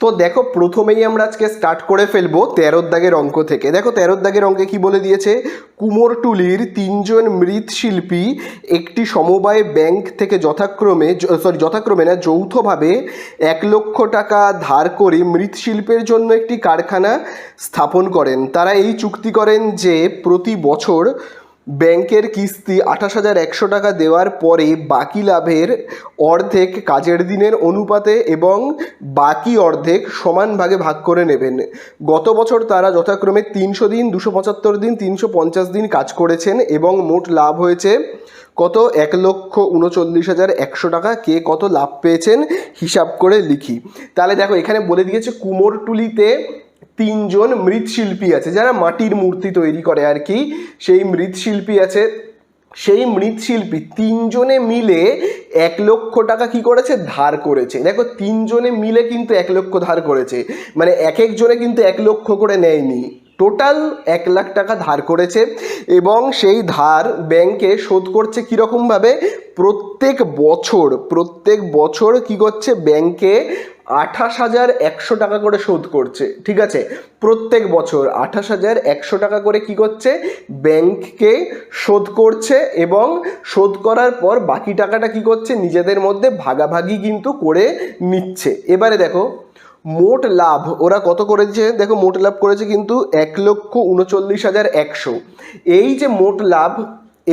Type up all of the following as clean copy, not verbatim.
তো দেখো প্রথমেই আমরা আজকে স্টার্ট করে ফেলবো 13 দাগের অঙ্ক থেকে। দেখো 13 দাগের অঙ্কে কি বলে দিয়েছে, কুমোরটুলির 3 জন মৃৎশিল্পী একটি সমবায় ব্যাংক থেকে যথাক্রমে না যৌথভাবে 1 লক্ষ টাকা ধার করে মৃৎশিল্পের জন্য একটি কারখানা স্থাপন করেন। তারা এই চুক্তি করেন যে প্রতি বছর ব্যাংকের কিস্তি 28,100 টাকা দেওয়ার পরে বাকি লাভের অর্ধেক কাজের দিনের অনুপাতে এবং বাকি অর্ধেক সমান ভাগে ভাগ করে নেবেন। গত বছর তারা যথাক্রমে 300 দিন, 275 দিন, 350 দিন কাজ করেছেন এবং মোট লাভ হয়েছে কত, 1,39,100 টাকা। কে কত লাভ পেয়েছেন হিসাব করে লিখি। তাহলে দেখো এখানে বলে দিয়েছে কুমোরটুলিতে 3 জন মৃৎশিল্পী আছে, যারা মাটির মূর্তি তৈরি করে আর কি, সেই মৃৎশিল্পী আছে। সেই মৃৎশিল্পী 3 জনে মিলে 1 লক্ষ টাকা কি করেছে, ধার করেছে। দেখো 3 জনে মিলে কিন্তু 1 লক্ষ ধার করেছে, মানে এক একজনে কিন্তু 1 লক্ষ করে নেয়নি, টোটাল 1 লাখ টাকা ধার করেছে। এবং সেই ধার ব্যাংকে শোধ করছে কীরকমভাবে, প্রত্যেক বছর কি করছে, ব্যাংকে 28,100 টাকা করে শোধ করছে। ঠিক আছে, প্রত্যেক বছর 28,100 টাকা করে কি করছে, ব্যাংককে শোধ করছে এবং শোধ করার পর বাকি টাকাটা কি করছে, নিজেদের মধ্যে ভাগাভাগি কিন্তু করে নিচ্ছে। এবারে দেখো মোট লাভ ওরা কত করেছে, দেখো মোট লাভ করেছে কিন্তু 1,39,100। এই যে মোট লাভ,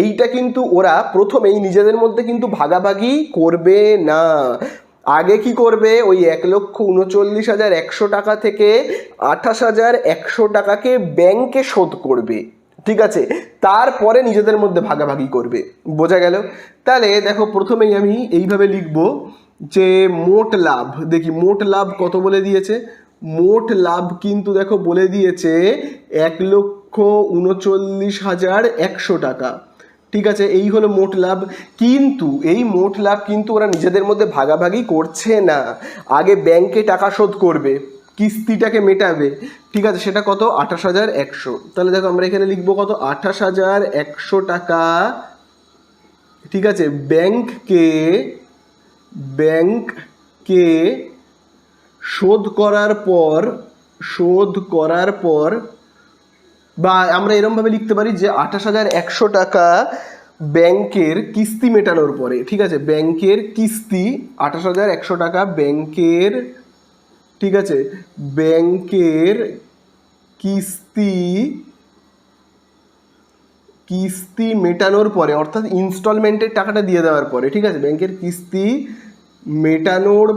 এইটা কিন্তু ওরা প্রথমেই নিজেদের মধ্যে কিন্তু ভাগাভাগি করবে না। আগে কি করবে, ওই 1,39,100 টাকা থেকে 28,100 টাকাকে ব্যাংকে শোধ করবে। ঠিক আছে, তারপরে নিজেদের মধ্যে ভাগাভাগি করবে। বোঝা গেল? তাহলে দেখো প্রথমেই আমি এইভাবে লিখব যে মোট লাভ, দেখি মোট লাভ কত বলে দিয়েছে। মোট লাভ কিন্তু দেখো বলে দিয়েছে 1,39,100 টাকা। ঠিক আছে, এই হলো মোট লাভ। কিন্তু এই মোট লাভ কিন্তু ওরা নিজেদের মধ্যে ভাগাভাগি করছে না, আগে ব্যাংকে টাকা শোধ করবে, কিস্তিটাকে মেটাবে। ঠিক আছে, সেটা কত, 28,100। তাহলে দেখো আমরা এখানে লিখবো কত, 28,100 টাকা। ঠিক আছে, ব্যাংককে শোধ করার পর বা আমরা এরমভাবে লিখতে পারি যে 28,100 টাকা ব্যাংকের কিস্তি মেটানোর পরে। ঠিক আছে, ব্যাংকের কিস্তি 28,100 টাকা ব্যাংকের, ঠিক আছে, ব্যাংকের কিস্তি মেটানোর পরে, অর্থাৎ ইনস্টলমেন্টের টাকাটা দিয়ে দেওয়ার পরে। ঠিক আছে, ব্যাংকের কিস্তি মেটানোর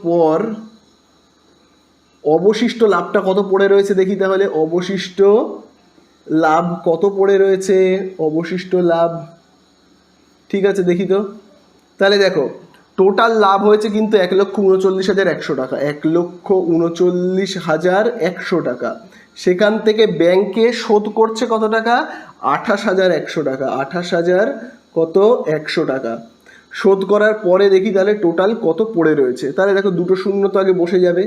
পর অবশিষ্ট লাভটা কত পড়ে রয়েছে দেখি। তাহলে অবশিষ্ট লাভ কত পড়ে রয়েছে, অবশিষ্ট লাভ, ঠিক আছে দেখি তো। তাহলে দেখো টোটাল লাভ হয়েছে কিন্তু 1,39,100 টাকা, 1,39,100 টাকা। সেখান থেকে ব্যাংকে শোধ করছে কত টাকা, 28,100 টাকা, 28,100 টাকা। শোধ করার পরে দেখি তাহলে টোটাল কত পড়ে রয়েছে। তাহলে দেখো দুটো শূন্য তো আগে বসে যাবে,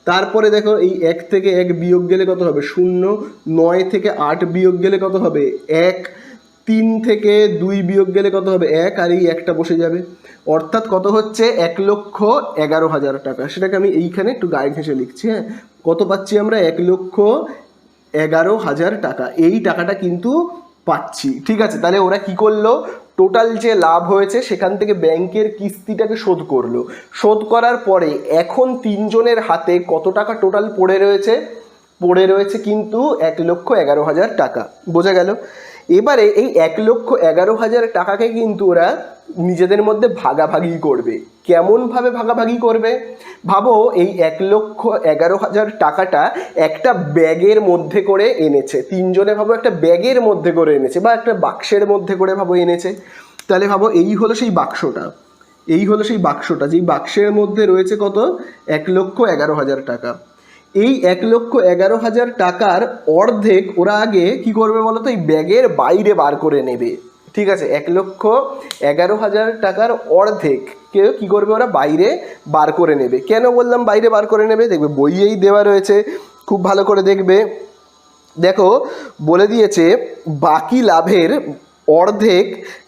তারপরে দেখো এই 1 থেকে 1 বিয়োগ গেলে কত হবে, 0। 9 থেকে 8 বিয়োগ গেলে কত হবে, 1। 3 থেকে 2 বিয়োগ গেলে কত হবে, 1, আর এই একটা বসে যাবে। অর্থাৎ কত হচ্ছে, 1,11,000 টাকা। সেটাকে আমি এইখানে একটু গায়ে ঘেঁষে লিখছি। হ্যাঁ, কত পাচ্ছি আমরা, 1,11,000 টাকা। এই টাকাটা কিন্তু পাচ্ছি। ঠিক আছে, তাহলে ওরা কি করলো, টোটাল যে লাভ হয়েছে সেখান থেকে ব্যাংকের কিস্তিটাকে শোধ করলো। শোধ করার পরে এখন 3 জনের হাতে কত টাকা টোটাল পড়ে রয়েছে কিন্তু 1,11,000 টাকা। বোঝা গেল? এবারে এই 1,11,000 টাকাকে কিন্তু ওরা নিজেদের মধ্যে ভাগাভাগি করবে। কেমনভাবে ভাগাভাগি করবে, ভাবো এই 1,11,000 টাকাটা একটা ব্যাগের মধ্যে করে এনেছে 3 জনে, ভাবো একটা ব্যাগের মধ্যে করে এনেছে বা একটা বাক্সের মধ্যে করে ভাবো এনেছে। তাহলে ভাবো এই হলো সেই বাক্সটা, যেই বাক্সের মধ্যে রয়েছে কত, 1,11,000 টাকা। এই 1,11,000 টাকার অর্ধেক ওরা আগে কি করবে বলতো, এই ব্যাগের বাইরে বার করে নেবে। ঠিক আছে, 1,11,000 টাকার অর্ধেক কে কি করবে, ওরা বাইরে বার করে নেবে। কেন বললাম বাইরে বার করে নেবে, দেখবে বইয়েই দেওয়া রয়েছে, খুব ভালো করে দেখবে। দেখো বলে দিয়েছে বাকি লাভের অর্ধেক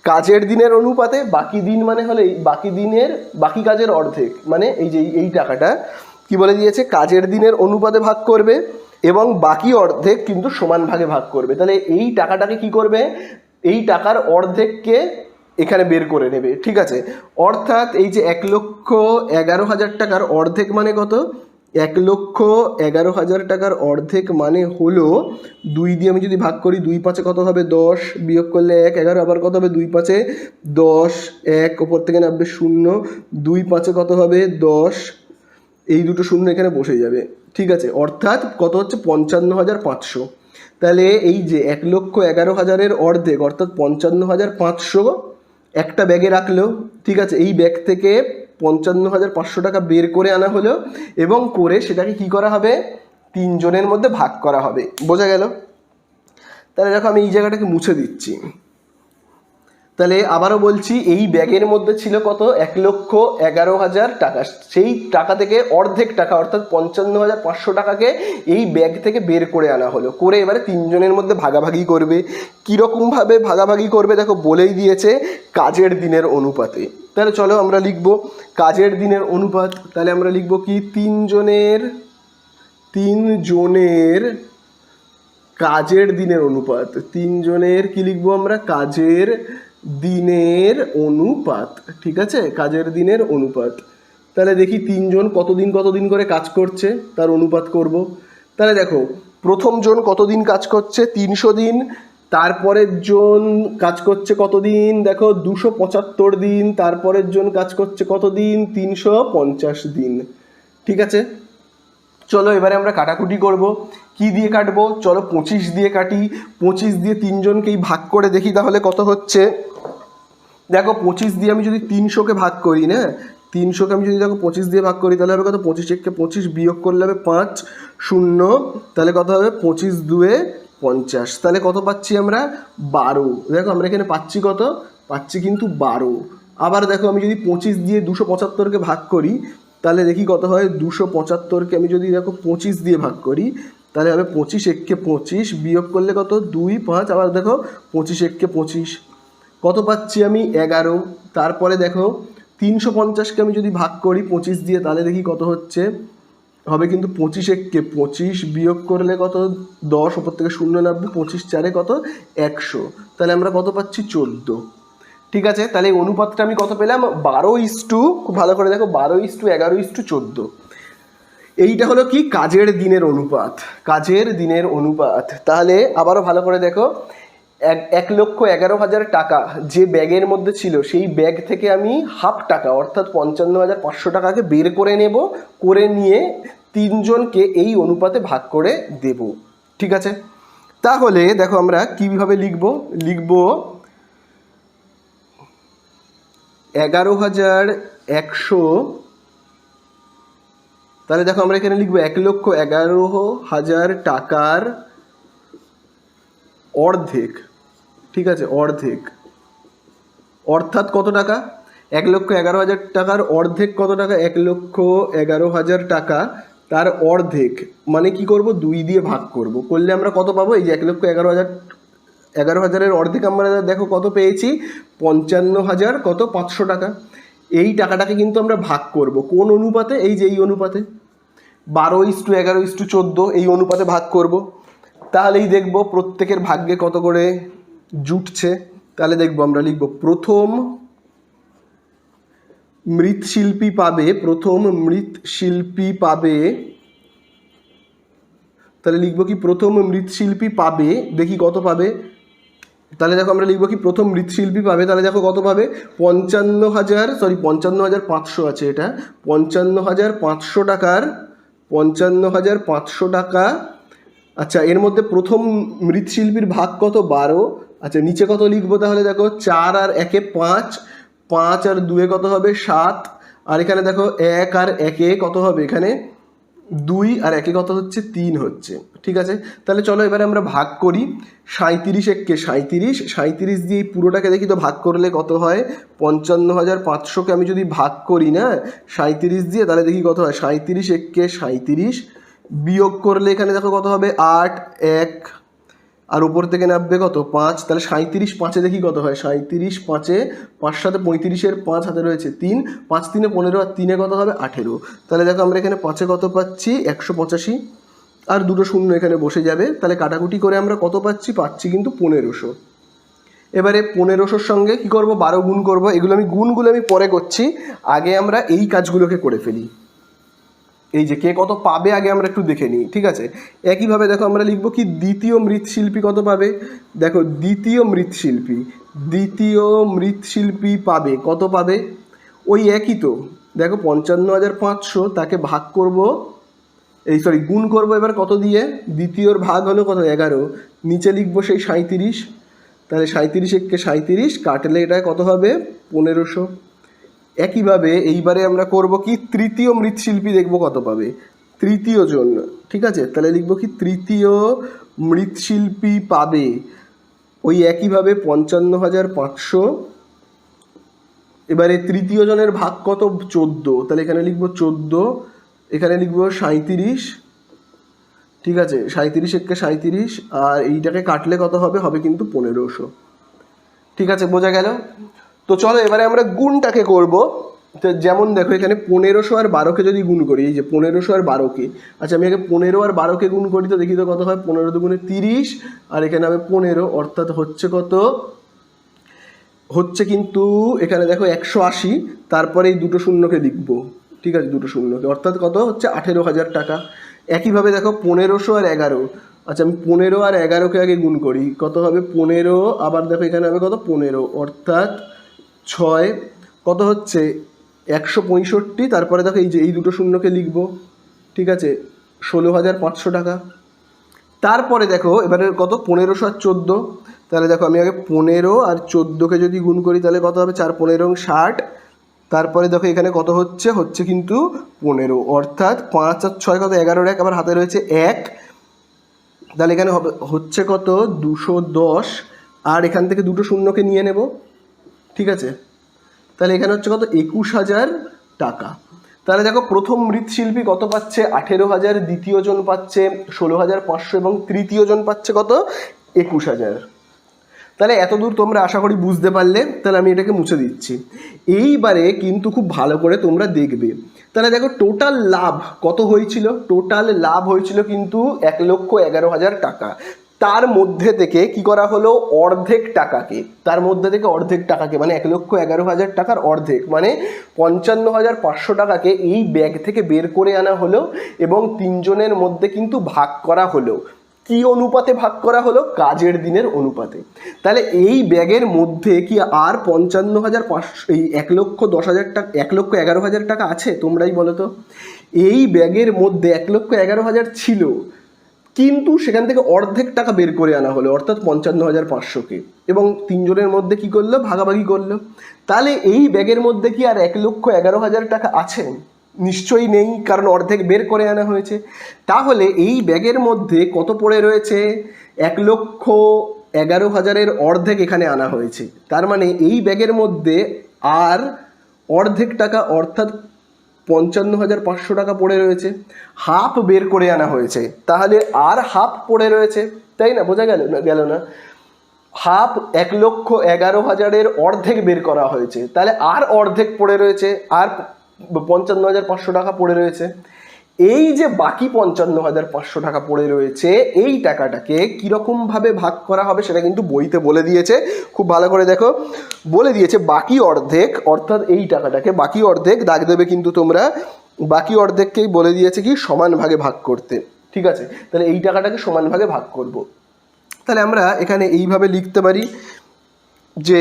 কাজের দিনের অনুপাতে, বাকি দিন মানে হলে বাকি দিনের বাকি কাজের অর্ধেক, মানে এই যে এই টাকাটা কি বলে দিয়েছে, কাজের দিনের অনুপাতে ভাগ করবে এবং বাকি অর্ধেক কিন্তু সমান ভাগে ভাগ করবে। তাহলে এই টাকাটাকে কি করবে, এই টাকার অর্ধেককে এখানে বের করে নেবে, ঠিক আছে। অর্থাৎ এই যে 1,11,000 টাকার অর্ধেক মানে কত, 1,11,000 টাকার অর্ধেক মানে হলো 2 দিয়ে আমি যদি ভাগ করি, 2 পাঁচে কত হবে 10, বিয়োগ করলে 1, 11, আবার কত হবে 2 পাঁচে 10, 1 ওপর থেকে নামবে 0, 2 পাঁচে কত হবে 10, এই দুটো শূন্য এখানে বসে যাবে, ঠিক আছে। অর্থাৎ কত হচ্ছে 55,500। তাহলে এই যে 1,11,000-এর অর্ধেক অর্থাৎ 55,500 একটা ব্যাগে রাখলো, ঠিক আছে। এই ব্যাগ থেকে 55,500 টাকা বের করে আনা হলো এবং করে সেটাকে কি করা হবে, 3 জনের মধ্যে ভাগ করা হবে, বোঝা গেল। তাহলে দেখো আমি এই জায়গাটাকে মুছে দিচ্ছি। তাহলে আবারও বলছি, এই ব্যাগের মধ্যে ছিল কত, 1,11,000 টাকা। সেই টাকা থেকে অর্ধেক টাকা অর্থাৎ 55,500 টাকাকে এই ব্যাগ থেকে বের করে আনা হলো, করে এবারে 3 জনের মধ্যে ভাগাভাগি করবে। কীরকমভাবে ভাগাভাগি করবে দেখো বলেই দিয়েছে, কাজের দিনের অনুপাতে। তাহলে চলো আমরা লিখব কাজের দিনের অনুপাত। তাহলে আমরা লিখব কি, 3 জনের কাজের দিনের অনুপাত। 3 জনের কি লিখবো আমরা, কাজের দিনের অনুপাত, ঠিক আছে, কাজের দিনের অনুপাত। তাহলে দেখি 3 জন কতদিন করে কাজ করছে তার অনুপাত করব। তাহলে দেখো প্রথম জন কতদিন কাজ করছে, 300 দিন। তারপরের জন কাজ করছে কতদিন, দেখো 275 দিন। তারপরের জন কাজ করছে কতদিন, 350 দিন, ঠিক আছে। চলো এবারে আমরা কাটাকুটি করব। কি দিয়ে কাটবো, চলো 25 দিয়ে কাটি। 25 দিয়ে 3 জনকেই ভাগ করে দেখি তাহলে কত হচ্ছে। দেখো 25 দিয়ে আমি যদি 300-কে ভাগ করি না, 300-কে আমি যদি দেখো 25 দিয়ে ভাগ করি তাহলে হবে কত, 25-কে 25 বিয়োগ করলে হবে 5, 0, তাহলে কত হবে 25 দুয়ে 50। তাহলে কত পাচ্ছি আমরা, 12। দেখো আমরা এখানে পাচ্ছি কত, পাচ্ছি কিন্তু 12। আবার দেখো আমি যদি 25 দিয়ে 275-কে ভাগ করি তাহলে দেখি কত হয়, 275-কে আমি যদি দেখো 25 দিয়ে ভাগ করি তাহলে হবে 25-1-কে 25 বিয়োগ করলে কত, 2, 5, আবার দেখো 25-1-কে 25, কত পাচ্ছি আমি 11। তারপরে দেখো 350-কে আমি যদি ভাগ করি 25 দিয়ে তাহলে দেখি কত হচ্ছে, হবে কিন্তু 25-1-কে 25 বিয়োগ করলে কত, 10, ওপর থেকে 0 নামবে, 25 4-এ কত, 100। তাহলে আমরা কত পাচ্ছি, 14, ঠিক আছে। তাহলে এই অনুপাতটা আমি কত পেলাম, 12:, খুব ভালো করে দেখো 12:11:14। এইটা হলো কি, কাজের দিনের অনুপাত, কাজের দিনের অনুপাত। তাহলে আবারও ভালো করে দেখো, 1,11,000 টাকা যে ব্যাগের মধ্যে ছিল সেই ব্যাগ থেকে আমি হাফ টাকা অর্থাৎ 55,500 টাকাকে বের করে নেব, করে নিয়ে 3 জনকে এই অনুপাতে ভাগ করে দেব, ঠিক আছে। তাহলে দেখো আমরা কিভাবে লিখব, 11,100। তাহলে দেখো আমরা এখানে লিখবো 1,11,000 টাকার অর্ধেক, ঠিক আছে, অর্ধেক অর্থাৎ কত টাকা, 1,11,000 টাকার অর্ধেক কত টাকা, 1,11,000 টাকা তার অর্ধেক মানে কি করব, 2 দিয়ে ভাগ করব, করলে আমরা কত পাবো, এই যে 1,11,000-এর অর্ধেক আমরা দেখো কত পেয়েছি, 55,000 কত 500 টাকা। এই টাকাটাকে কিন্তু আমরা ভাগ করব কোন অনুপাতে, এই যে এই অনুপাতে, 12:11:14 এই অনুপাতে ভাগ করব। তাহলেই দেখব প্রত্যেকের ভাগ্যে কত করে জুটছে। তাহলে দেখব আমরা লিখব, প্রথম মৃৎশিল্পী পাবে, তাহলে লিখব কি, প্রথম মৃৎশিল্পী পাবে, দেখি কত পাবে। তাহলে দেখো আমরা লিখব কি, প্রথম মৃৎশিল্পী পাবে, তাহলে দেখো কত পাবে, 55,500 আছে এটা, 55,500 টাকার 55,500 টাকা। আচ্ছা এর মধ্যে প্রথম মৃৎশিল্পীর ভাগ কত, 12। আচ্ছা নিচে কত লিখবো তাহলে দেখো, 4 আর 1-এ 5, 5 আর 2-এ কত হবে 7, আর এখানে দেখো 1 আর 1-এ কত হবে, এখানে 2 আর 1-এ কত হচ্ছে, 3 হচ্ছে, ঠিক আছে। তাহলে চলো এবারে আমরা ভাগ করি, 37-1-কে 37 দিয়ে এই পুরোটাকে দেখি তো ভাগ করলে কত হয়, 55,500-কে আমি যদি ভাগ করি না 37 দিয়ে তাহলে দেখি কত হয়, 37-1-কে 37 বিয়োগ করলে এখানে দেখো কত হবে, 8, 1, আর উপর থেকে নামবে কত 5, তাহলে 37 5-এ দেখি কত হয়, 37 5-এ 5 7 35-এর 5 হাতে রয়েছে 3, 5 3 15 আর 3-এ কত হবে 18। তাহলে দেখো আমরা এখানে 5-এ কত পাচ্ছি 185, আর দুটো শূন্য এখানে বসে যাবে, তাহলে কাটাকুটি করে আমরা কত পাচ্ছি কিন্তু 1500। এবারে 1500-র সঙ্গে কি করব 12 গুণ করব, এগুলো গুণগুলো আমি পরে করছি, আগে আমরা এই কাজগুলোকে করে ফেলি। এই যে কে কত পাবে আগে আমরা একটু দেখে নিই, ঠিক আছে। একইভাবে দেখো আমরা লিখবো কি দ্বিতীয় মৃৎশিল্পী কত পাবে, দেখো দ্বিতীয় মৃৎশিল্পী পাবে কত পাবে, ওই একই তো, দেখো 55,500 তাকে ভাগ করব, গুণ করব এবার কত দিয়ে, দ্বিতীয়র ভাগ হলো কত 11, নিচে লিখবো সেই 37, তাহলে 37 একে 37 কাটলে এটা কত হবে 1500। একইভাবে এইবারে আমরা করব কি তৃতীয় মৃৎশিল্পী দেখব কত পাবে, তৃতীয় জন, ঠিক আছে, তাহলে লিখব কি তৃতীয় মৃৎশিল্পী পাবে ওই একইভাবে 55,500। এবারে তৃতীয় জনের ভাগ কত 14, তাহলে এখানে লিখব 14, এখানে লিখব 37, ঠিক আছে, 37 একে 37, আর এইটাকে কাটলে কত হবে কিন্তু 1500। ঠিক আছে, বোঝা গেল। তো চলো এবারে আমরা গুণটাকে করব। তো যেমন দেখো এখানে 1500 আর 12কে যদি গুণ করি, এই যে 1500 আর 12কে, আচ্ছা আমি আগে 15 আর 12কে গুণ করি, তো দেখি তো কত হয়, 15 দুগুণে 30, আর এখানে হবে 15, অর্থাৎ হচ্ছে কত, হচ্ছে কিন্তু এখানে দেখো 180, তারপরে এই দুটো শূন্যকে লিখব, ঠিক আছে, দুটো শূন্যকে, অর্থাৎ কত হচ্ছে 18,000 টাকা। একইভাবে দেখো 1500 আর 11, আচ্ছা আমি 15 আর 11কে আগে গুণ করি, কত হবে 15, আবার দেখো এখানে হবে কত 15, অর্থাৎ 6, কত হচ্ছে 165, তারপরে দেখো এই যে এই দুটো শূন্যকে লিখব, ঠিক আছে, 16,500 টাকা। তারপরে দেখো এবারে কত 1500 আর 14, তাহলে দেখো আমি আগে 15 আর 14কে যদি গুণ করি তাহলে কত হবে 4 15 60, তারপরে দেখো এখানে কত হচ্ছে কিন্তু 15, অর্থাৎ 5 আর 6 কত 11 এক, আবার হাতে রয়েছে 1, তাহলে এখানে হবে হচ্ছে কত 210, আর এখান থেকে দুটো শূন্যকে নিয়ে নেব, ঠিক আছে, তাহলে এখানে হচ্ছে কত 21,000 টাকা। তাহলে দেখো প্রথম মৃৎশিল্পী কত পাচ্ছে 18,000, দ্বিতীয় জন পাচ্ছে 16,500 এবং তৃতীয় জন পাচ্ছে কত 21,000। তাহলে এতদূর তোমরা আশা করি বুঝতে পারলে, তাহলে আমি এটাকে মুছে দিচ্ছি। এইবারে কিন্তু খুব ভালো করে তোমরা দেখবে, তাহলে দেখো টোটাল লাভ কত হয়েছিল, টোটাল লাভ হয়েছিল কিন্তু 1,11,000 টাকা। তার মধ্যে থেকে কি করা হলো অর্ধেক টাকাকে, মানে 1,11,000 টাকার অর্ধেক মানে 55,500 টাকাকে এই ব্যাগ থেকে বের করে আনা হলো এবং তিনজনের মধ্যে কিন্তু ভাগ করা হলো। কি অনুপাতে ভাগ করা হলো, কাজের দিনের অনুপাতে। তাহলে এই ব্যাগের মধ্যে কি আর 55,500 এই 1,10,000 টাকা 1,11,000 টাকা আছে, তোমরাই বলো তো। এই ব্যাগের মধ্যে 1,11,000 ছিল, কিন্তু সেখান থেকে অর্ধেক টাকা বের করে আনা হলো, অর্থাৎ 55,500কে, এবং তিনজনের মধ্যে কি করলো ভাগাভাগি করলো। তাহলে এই ব্যাগের মধ্যে কি আর 1,11,000 টাকা আছে, নিশ্চয়ই নেই, কারণ অর্ধেক বের করে আনা হয়েছে। তাহলে এই ব্যাগের মধ্যে কত পড়ে রয়েছে 1,11,000-এর অর্ধেক এখানে আনা হয়েছে, তার মানে এই ব্যাগের মধ্যে আর অর্ধেক টাকা অর্থাৎ 55,500 টাকা পড়ে রয়েছে, হাফ বের করে আনা হয়েছে, তাহলে আর হাফ পড়ে রয়েছে, তাই না, বোঝা গেল না, হাফ 1,11,000-এর অর্ধেক বের করা হয়েছে, তাহলে আর অর্ধেক পড়ে রয়েছে, আর 55,500 টাকা পড়ে রয়েছে। এই যে বাকি 55,500 টাকা পড়ে রয়েছে, এই টাকাটাকে কীরকমভাবে ভাগ করা হবে সেটা কিন্তু বইতে বলে দিয়েছে, খুব ভালো করে দেখো, বলে দিয়েছে বাকি অর্ধেক, অর্থাৎ এই টাকাটাকে বাকি অর্ধেক দাগ দেবে কিন্তু তোমরা, বাকি অর্ধেককেই বলে দিয়েছে কি সমান ভাগে ভাগ করতে, ঠিক আছে। তাহলে এই টাকাটাকে সমান ভাগে ভাগ করব। তাহলে আমরা এখানে এইভাবে লিখতে পারি যে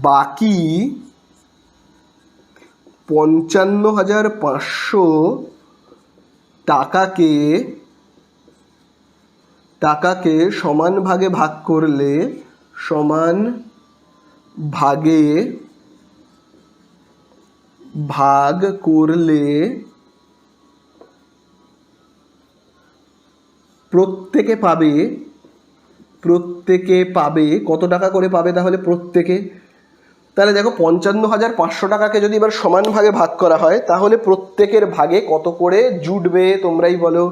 বাকি 55,500 টাকাকে সমান ভাগে ভাগ করলে প্রত্যেকে পাবে কত টাকা করে পাবে, তাহলে প্রত্যেকে তাহলে দেখো 55,500 টাকাকে যদি এবার সমান ভাগে ভাগ করা হয় তাহলে প্রত্যেকের ভাগে কত করে জুটবে তোমরাই বলো।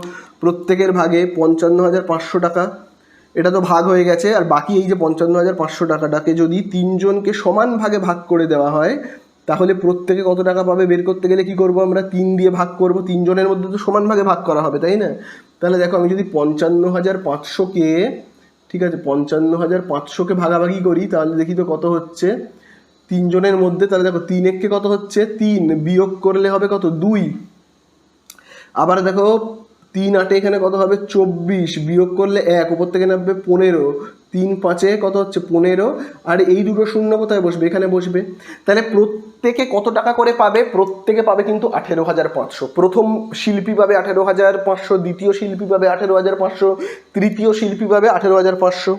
প্রত্যেকের ভাগে 55,500 টাকা, এটা তো ভাগ হয়ে গেছে। আর বাকি এই যে 55,500 টাকাটাকে যদি তিনজনকে সমান ভাগে ভাগ করে দেওয়া হয় তাহলে প্রত্যেকে কত টাকা পাবে বের করতে গেলে কি করব আমরা, 3 দিয়ে ভাগ করব। তিনজনের মধ্যে তো সমান ভাগে ভাগ করা হবে, তাই না? তাহলে দেখো আমি যদি 55,500কে, ঠিক আছে, 55,500কে ভাগাভাগি করি তাহলে দেখি তো কত হচ্ছে তিনজনের মধ্যে। তাহলে দেখো 3 এককে কত হচ্ছে 3, বিয়োগ করলে হবে কত 2। আবার দেখো 3 8 এখানে কত হবে 24, বিয়োগ করলে 1, উপর থেকে নামবে 15, 3 5 কত হচ্ছে 15। আর এই দুটো শূন্য কোথায় বসবে, এখানে বসবে। তাহলে প্রত্যেকে কত টাকা করে পাবে, প্রত্যেকে পাবে কিন্তু 18,500। প্রথম শিল্পী পাবে 18,500, দ্বিতীয় শিল্পী পাবে 18,500, তৃতীয় শিল্পী পাবে 18,500।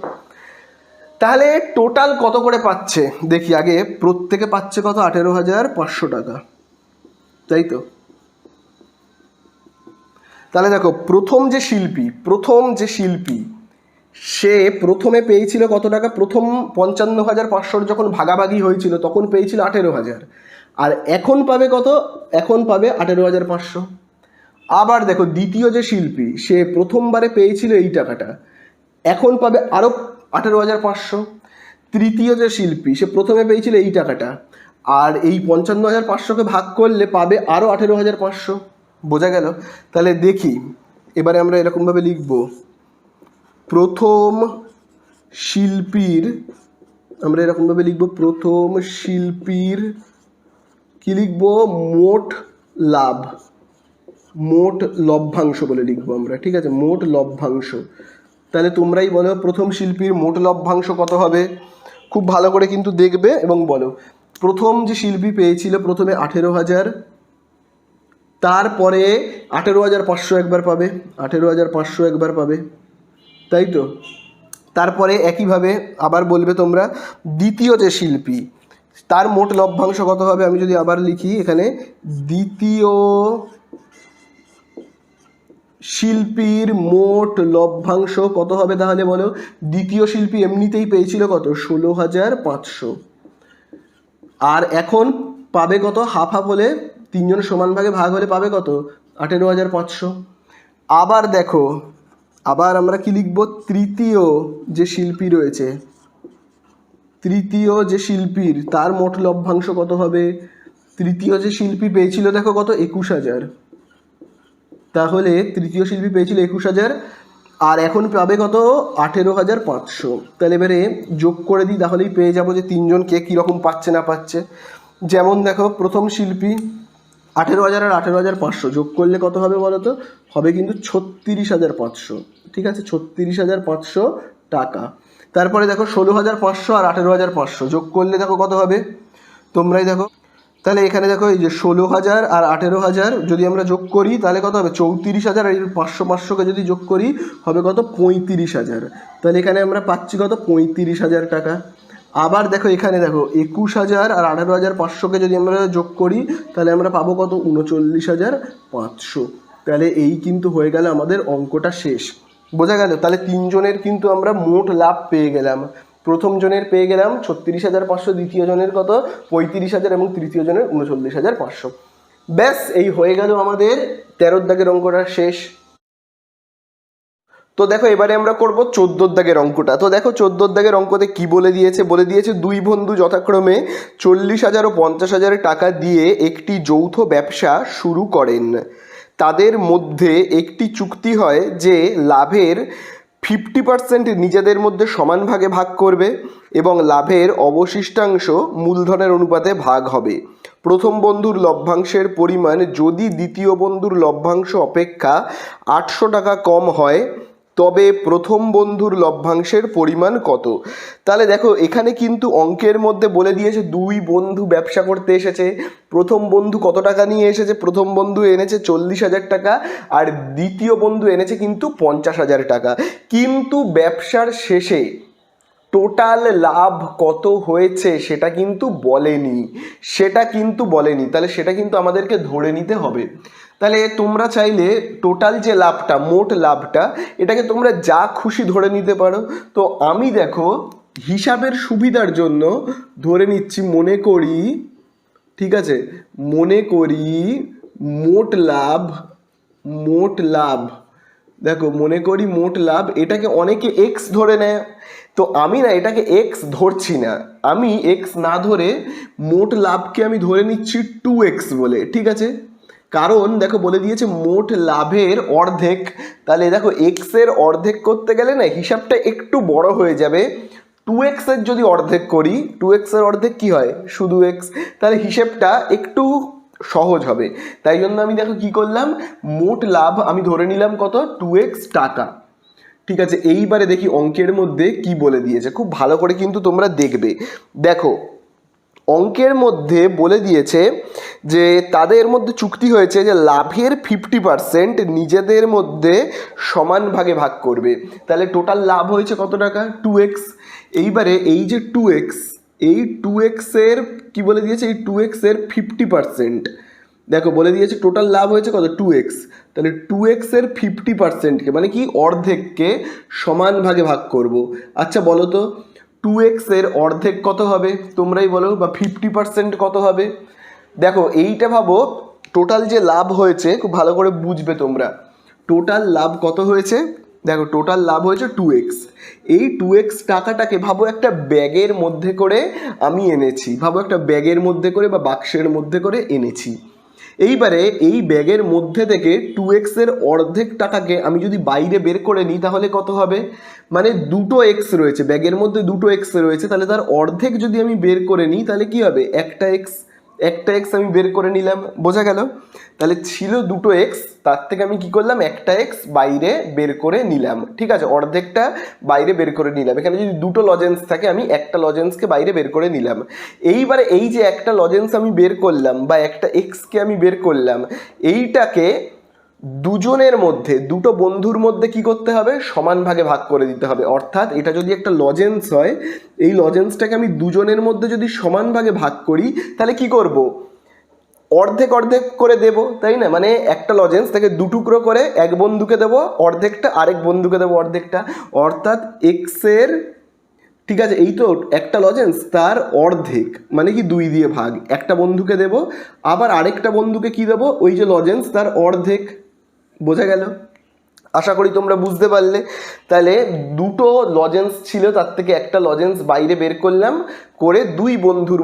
তাহলে টোটাল কত করে পাচ্ছে দেখি আগে। প্রত্যেকে পাচ্ছে কত 18,500 টাকা, তাই তো? তাহলে দেখো প্রথম যে শিল্পী সে প্রথমে পেয়েছিল কত টাকা, প্রথম 55,500 যখন ভাগাভাগি হয়েছিল তখন পেয়েছিল 18,000, আর এখন পাবে কত, এখন পাবে 18,500। আবার দেখো দ্বিতীয় যে শিল্পী সে প্রথমবারে পেয়েছিল এই টাকাটা, এখন পাবে আরও 18,500। তৃতীয় যে শিল্পী সে প্রথমে পেয়েছিল এই টাকাটা, আর এই 55,500কে ভাগ করলে পাবে আরও 18,500। বোঝা গেল? তাহলে দেখি এবারে আমরা এরকমভাবে লিখব, প্রথম শিল্পীর, আমরা এরকমভাবে লিখব প্রথম শিল্পীর কি লিখব, মোট লাভ, মোট লভ্যাংশ বলে লিখবো আমরা, ঠিক আছে, মোট লভ্যাংশ। তাহলে তোমরাই বলো প্রথম শিল্পীর মোট লভ্যাংশ কত হবে। খুব ভালো করে কিন্তু দেখবে এবং বলো। প্রথম যে শিল্পী পেয়েছিল প্রথমে 18,000, তারপরে 18,500 একবার পাবে, 18,500 একবার পাবে, তাই তো? তারপরে একইভাবে আবার বলবে তোমরা দ্বিতীয় যে শিল্পী তার মোট লভ্যাংশ কত হবে। আমি যদি আবার লিখি এখানে, দ্বিতীয় শিল্পীর মোট লভ্যাংশ কত হবে তাহলে বলো। দ্বিতীয় শিল্পী এমনিতেই পেয়েছিল কত 16,500, আর এখন পাবে কত, হাফ হাফ হলে তিনজন সমান ভাগে ভাগ হলে পাবে কত 18,500। আবার দেখো আবার আমরা কি লিখব, তৃতীয় যে শিল্পী রয়েছে, তৃতীয় যে শিল্পীর তার মোট লভ্যাংশ কত হবে। তৃতীয় যে শিল্পী পেয়েছিল দেখো কত 21,000, তাহলে তৃতীয় শিল্পী পেয়েছিল 21,000 আর এখন পাবে কত 18,500। তাহলে এবারে যোগ করে দিই তাহলেই পেয়ে যাবো যে তিনজন কে কীরকম পাচ্ছে না পাচ্ছে। যেমন দেখো প্রথম শিল্পী 18,000 আর 18,500 যোগ করলে কত হবে বলো তো, হবে কিন্তু 36,500, ঠিক আছে, 36,500 টাকা। তারপরে দেখো 16,500 আর 18,500 যোগ করলে দেখো কত হবে, তোমরাই দেখো। তাহলে এখানে দেখো এই যে 16,000 আর 18,000 যদি আমরা যোগ করি তাহলে কত হবে 34,000, আর এই 500-500কে যদি যোগ করি হবে কত 35,000। তাহলে এখানে আমরা পাচ্ছি কত 35,000 টাকা। আবার দেখো এখানে দেখো 21,000 আর 18,500কে যদি আমরা যোগ করি তাহলে আমরা পাবো কত 39,500। তাহলে এই কিন্তু হয়ে গেল আমাদের অঙ্কটা শেষ। বোঝা গেল? তাহলে তিনজনের কিন্তু আমরা মোট লাভ পেয়ে গেলাম। প্রথম জনের পেয়ে গেলাম 36,500, দ্বিতীয় জনের কত 35,000 এবং তৃতীয় জনের 39,500। ব্যাস এই হয়ে গেল আমাদের 13 দাগের অঙ্কটা শেষ। তো দেখো এবারে আমরা করব 14 দাগের অঙ্কটা। তো দেখো 14 দাগের অঙ্কতে কি বলে দিয়েছে দুই বন্ধু যথাক্রমে 40,000 ও 50,000 টাকা দিয়ে একটি যৌথ ব্যবসা শুরু করেন। তাদের মধ্যে একটি চুক্তি হয় যে লাভের 50% নিজেদের মধ্যে সমান ভাগে ভাগ করবে এবং লাভের অবশিষ্টাংশ মূলধনের অনুপাতে ভাগ হবে। প্রথম বন্ধুর লভ্যাংশের পরিমাণ যদি দ্বিতীয় বন্ধুর লভ্যাংশ অপেক্ষা 800 টাকা কম হয় তবে প্রথম বন্ধুর লভ্যাংশের পরিমাণ কত। তাহলে দেখো এখানে কিন্তু অঙ্কের মধ্যে বলে দিয়েছে দুই বন্ধু ব্যবসা করতে এসেছে। প্রথম বন্ধু কত টাকা নিয়ে এসেছে, প্রথম বন্ধু এনেছে 40,000 টাকা আর দ্বিতীয় বন্ধু এনেছে কিন্তু 50,000 টাকা। কিন্তু ব্যবসার শেষে টোটাল লাভ কত হয়েছে সেটা কিন্তু বলেনি, তাহলে সেটা কিন্তু আমাদেরকে ধরে নিতে হবে। তাহলে তোমরা চাইলে টোটাল যে লাভটা, মোট লাভটা, এটাকে তোমরা যা খুশি ধরে নিতে পারো। তো আমি দেখো হিসাবের সুবিধার জন্য ধরে নিচ্ছি, মনে করি, ঠিক আছে, মনে করি মোট লাভ, দেখো মনে করি মোট লাভ, এটাকে অনেকে এক্স ধরে নেয়, তো আমি না এটাকে এক্স ধরছি না, আমি এক্স না ধরে মোট লাভকে আমি ধরে নিচ্ছি 2x বলে, ঠিক আছে। কারণ দেখো বলে দিয়েছে মোট লাভের অর্ধেক, তাহলে দেখো এক্স এর অর্ধেক করতে গেলে না হিসাবটা একটু বড় হয়ে যাবে। 2x এর যদি অর্ধেক করি, 2x এর অর্ধেক কি হয়, শুধু এক্স, তাহলে হিসেবটা একটু সহজ হবে। তাই জন্য আমি দেখো কি করলাম, মোট লাভ আমি ধরে নিলাম কত, 2x টাকা, ঠিক আছে। এইবারে দেখি অঙ্কের মধ্যে কি বলে দিয়েছে, খুব ভালো করে কিন্তু তোমরা দেখবে। দেখো অঙ্কের মধ্যে বলে দিয়েছে যে তাদের মধ্যে চুক্তি হয়েছে যে লাভের 50% নিজেদের মধ্যে সমান ভাগে ভাগ করবে। তাহলে টোটাল লাভ হয়েছে কত টাকা, 2x। এইবারে এই যে 2x, এই 2x এর কি বলে দিয়েছে, এই 2x এর 50%, দেখো বলে দিয়েছে টোটাল লাভ হয়েছে কত, 2x, তাহলে 2x এর 50%কে মানে কি অর্ধেককে সমান ভাগে ভাগ করব। আচ্ছা বলো তো 2x এর অর্ধেক কত হবে, তোমরাই বলো, বা 50% কত হবে। দেখো এইটা ভাবো, টোটাল যে লাভ হয়েছে খুব ভালো করে বুঝবে তোমরা, টোটাল লাভ কত হয়েছে, দেখো টোটাল লাভ হয়েছে 2x। এই 2x টাকাটাকে ভাবো একটা ব্যাগের মধ্যে করে আমি এনেছি, ভাবো একটা ব্যাগের মধ্যে করে বা বাক্সের মধ্যে করে এনেছি। এইবারে এই ব্যাগের মধ্যে থেকে 2x এর অর্ধেক টাকাকে আমি যদি বাইরে বের করে নিই তাহলে কত হবে, মানে দুটো এক্স রয়েছে ব্যাগের মধ্যে, দুটো এক্স রয়েছে, তাহলে তার অর্ধেক যদি আমি বের করে নিই তাহলে কি হবে, একটা এক্স আমি বের করে নিলাম, বোঝা গেল। তাহলে ছিল দুটো এক্স, তার থেকে আমি কি করলাম, একটা এক্স বাইরে বের করে নিলাম, ঠিক আছে, অর্ধেকটা বাইরে বের করে নিলাম। এখানে যদি দুটো লজেন্স থাকে আমি একটা লজেন্সকে বাইরে বের করে নিলাম। এইবারে এই যে একটা লজেন্স আমি বের করলাম বা একটা এক্সকে আমি বের করলাম, এইটাকে দুজনের মধ্যে, দুটো বন্ধুর মধ্যে কি করতে হবে, সমান ভাগে ভাগ করে দিতে হবে। অর্থাৎ এটা যদি একটা লজেন্স হয়, এই লজেন্সটাকে আমি দুজনের মধ্যে যদি সমান ভাগে ভাগ করি তাহলে কি করব, অর্ধেক অর্ধেক করে দেব, তাই না, মানে একটা লজেন্স থেকে দুটুকরো করে এক বন্ধুকে দেবো অর্ধেকটা, আরেক বন্ধুকে দেবো অর্ধেকটা, অর্থাৎ এক্সের, ঠিক আছে, এই তো একটা লজেন্স তার অর্ধেক মানে কি 2 দিয়ে ভাগ, একটা বন্ধুকে দেব, আবার আরেকটা বন্ধুকে কি দেবো, ওই যে লজেন্স তার অর্ধেক, বোঝা গেল। আশা করি তোমরা বুঝতে পারলে। তাহলে দুটো লজেন্স ছিল, তার থেকে একটা লজেন্স বাইরে বের করলাম, করে দুই বন্ধুর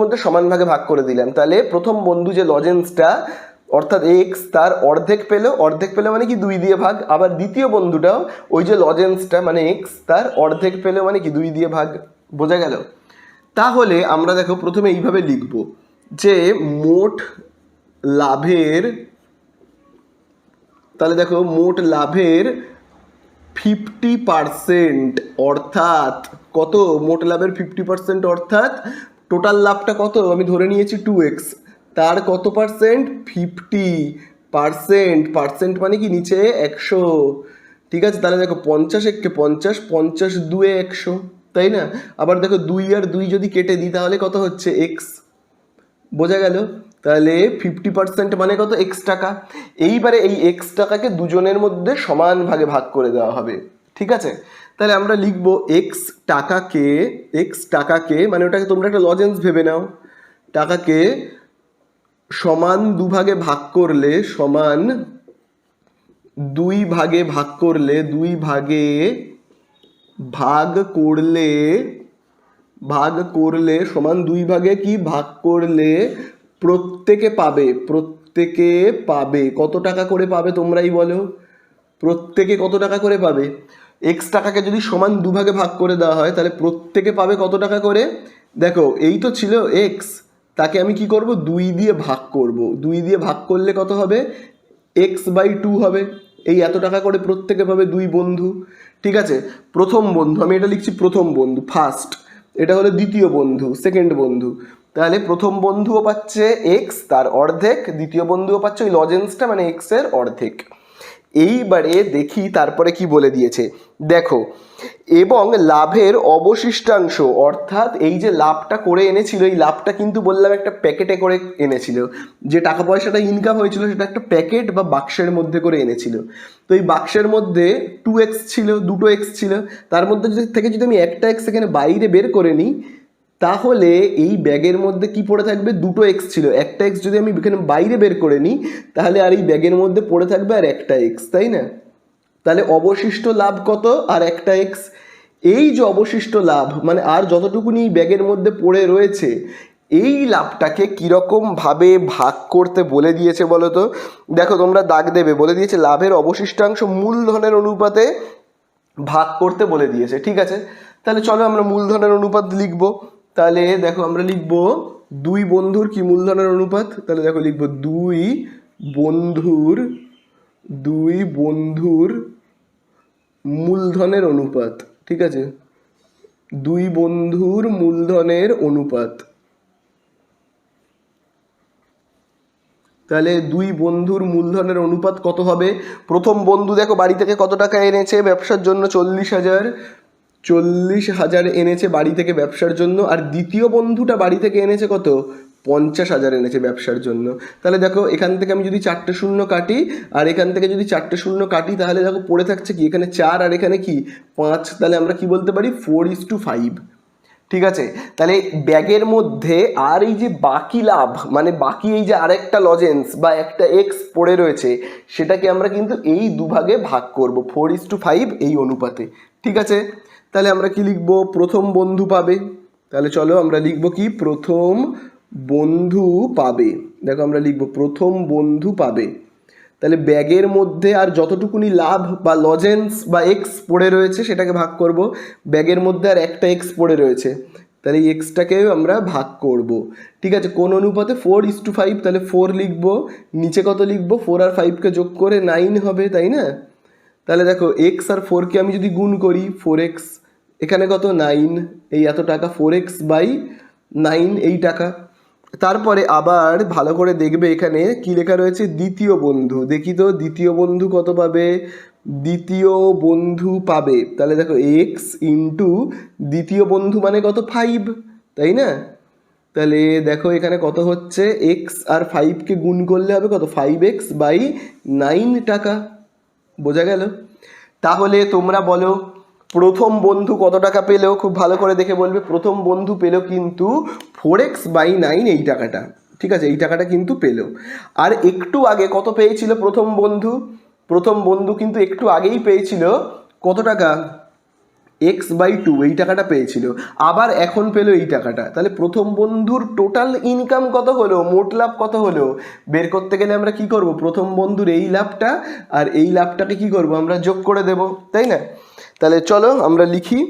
মধ্যে সমান ভাগে ভাগ করে দিলাম। তাহলে প্রথম বন্ধু যে লজেন্সটা অর্থাৎ এক্স তার অর্ধেক পেলো মানে কি 2 দিয়ে ভাগ, আবার দ্বিতীয় বন্ধুটাও ওই যে লজেন্সটা মানে এক্স তার অর্ধেক পেলো মানে কি 2 দিয়ে ভাগ, বোঝা গেল। তাহলে আমরা দেখো প্রথমে এইভাবে লিখব যে মোট লাভের, তাহলে দেখো মোট লাভের 50% অর্থাৎ কত, মোট লাভের 50% অর্থাৎ টোটাল লাভটা কত, আমি ধরে নিয়েছি 2x, তার কত পার্সেন্ট, 50%, পার্সেন্ট মানে কি নিচে 100, ঠিক আছে। তাহলে দেখো 50 একে 50, 50 2 100, তাই না। আবার দেখো 2 আর 2 যদি কেটে দিই তাহলে কত হচ্ছে, x, বোঝা গেল। তাহলে 50% মানে কত, এক্স টাকা। এইবারে এই এক্স টাকাকে দুজনের মধ্যে সমান ভাগে ভাগ করে দেওয়া হবে, ঠিক আছে। তাহলে আমরা লিখব এক্স টাকাকে মানে ওটাকে তোমরা একটা লজেন্স ভেবে নাও, টাকাকে সমান 2 ভাগে ভাগ করলে, সমান 2 ভাগে ভাগ করলে, 2 ভাগে ভাগ করলে সমান 2 ভাগে কি ভাগ করলে প্রত্যেকে পাবে কত টাকা করে পাবে, তোমরাই বলো, প্রত্যেকে কত টাকা করে পাবে। এক্স টাকাকে যদি সমান 2 ভাগে ভাগ করে দেওয়া হয় তাহলে প্রত্যেকে পাবে কত টাকা করে, দেখো এই তো ছিল এক্স, তাকে আমি কি করব, 2 দিয়ে ভাগ করব, 2 দিয়ে ভাগ করলে কত হবে, x/2 হবে, এই এত টাকা করে প্রত্যেকে পাবে 2 বন্ধু, ঠিক আছে। প্রথম বন্ধু, আমি এটা লিখছি প্রথম বন্ধু ফার্স্ট, এটা হলো দ্বিতীয় বন্ধু সেকেন্ড বন্ধু। তাহলে প্রথম বন্ধুও পাচ্ছে এক্স তার অর্ধেক, দ্বিতীয় বন্ধুও পাচ্ছে ওই লজেন্সটা মানে এক্স এর অর্ধেক। এইবারে দেখি তারপরে কি বলে দিয়েছে। দেখো, এবং লাভের অবশিষ্টাংশ, অর্থাৎ এই যে লাভটা করে এনেছিল, এই লাভটা কিন্তু বললাম একটা প্যাকেটে করে এনেছিল। যে টাকা পয়সাটা ইনকাম হয়েছিল সেটা একটা প্যাকেট বা বাক্সের মধ্যে করে এনেছিল। তো এই বাক্সের মধ্যে 2x ছিল, দুটো এক্স ছিল। তার মধ্যে থেকে যদি আমি একটা এক্স এখানে বাইরে বের করে নিই, তাহলে এই ব্যাগের মধ্যে কি পড়ে থাকবে, দুটো এক্স ছিল, একটা এক্স যদি আমি এখানে বাইরে বের করে নিই, তাহলে আর এই ব্যাগের মধ্যে পড়ে থাকবে আর একটা এক্স, তাই না? তাহলে অবশিষ্ট লাভ কত, আর একটা এক্স। এই যে অবশিষ্ট লাভ মানে আর যতটুকুনি ব্যাগের মধ্যে পড়ে রয়েছে, এই লাভটাকে কীরকমভাবে ভাগ করতে বলে দিয়েছে বলো তো। দেখো তোমরা দাগ দেবে, বলে দিয়েছে লাভের অবশিষ্টাংশ মূলধনের অনুপাতে ভাগ করতে বলে দিয়েছে। ঠিক আছে, তাহলে চলো আমরা মূলধনের অনুপাত লিখবো। তাহলে দেখো আমরা লিখবো দুই বন্ধুর কি মূলধনের অনুপাত, তাহলে দেখো লিখবো দুই বন্ধুর মূলধনের অনুপাত। ঠিক আছে, দুই বন্ধুর মূলধনের অনুপাত। তাহলে দুই বন্ধুর মূলধনের অনুপাত কত হবে? প্রথম বন্ধু দেখো বাড়ি থেকে কত টাকা এনেছে ব্যবসার জন্য, 40,000 এনেছে বাড়ি থেকে ব্যবসার জন্য। আর দ্বিতীয় বন্ধুটা বাড়ি থেকে এনেছে কত, 50,000 এনেছে ব্যবসার জন্য। তাহলে দেখো এখান থেকে আমি যদি 4টে শূন্য কাটি আর এখান থেকে যদি 4টে শূন্য কাটি, তাহলে দেখো পড়ে থাকছে কি, এখানে 4 আর এখানে কি 5। তাহলে আমরা কি বলতে পারি, 4:5। ঠিক আছে, তাহলে ব্যাগের মধ্যে আর এই যে বাকি লাভ মানে বাকি এই যে আরেকটা লজেন্স বা একটা এক্স পড়ে রয়েছে, সেটাকে আমরা কিন্তু এই দুভাগে ভাগ করব 4:5 এই অনুপাতে। ঠিক আছে, তাহলে আমরা কি লিখব, প্রথম বন্ধু পাবে। তাহলে চলো আমরা লিখব কি, প্রথম বন্ধু পাবে। দেখো আমরা লিখব প্রথম বন্ধু পাবে। তাহলে ব্যাগের মধ্যে আর যতটুকুনি লাভ বা লজেন্স বা এক্স পড়ে রয়েছে সেটাকে ভাগ করব। ব্যাগের মধ্যে আর একটা এক্স পড়ে রয়েছে, তাহলে এই এক্সটাকে আমরা ভাগ করব। ঠিক আছে, কোন অনুপাতে, 4:5। তাহলে 4 লিখব, নিচে কত লিখব, 4 আর 5কে যোগ করে 9 হবে, তাই না? তাহলে দেখো এক্স আর 4কে আমি যদি গুণ করি, 4x, এখানে কত 9, এই এত টাকা, 4x/9 এই টাকা। তারপরে আবার ভালো করে দেখবে এখানে কি লেখা রয়েছে, দ্বিতীয় বন্ধু। দেখি তো দ্বিতীয় বন্ধু কত পাবে, দ্বিতীয় বন্ধু পাবে। তাহলে দেখো এক্স ইন্টু দ্বিতীয় বন্ধু মানে কত, 5, তাই না? তাহলে দেখো এখানে কত হচ্ছে, এক্স আর 5কে গুণ করলে হবে কত, 5x/9 টাকা। বোঝা গেল? তাহলে তোমরা বলো প্রথম বন্ধু কত টাকা পেলো, খুব ভালো করে দেখে বলবে। প্রথম বন্ধু পেলো কিন্তু 4x/9 এই টাকাটা। ঠিক আছে, এই টাকাটা কিন্তু পেলো। আর একটু আগে কত পেয়েছিল প্রথম বন্ধু, প্রথম বন্ধু কিন্তু একটু আগেই পেয়েছিল কত টাকা, x/2 এই টাকাটা পেয়েছিল। আবার এখন পেলো এই টাকাটা। তাহলে প্রথম বন্ধুর টোটাল ইনকাম কত হলো, মোট লাভ কত হলো, বের করতে গেলে আমরা কি করব, প্রথম বন্ধুর এই লাভটা আর এই লাভটাকে কি করব, আমরা যোগ করে দেব, তাই না? তাহলে চলো আমরা লিখি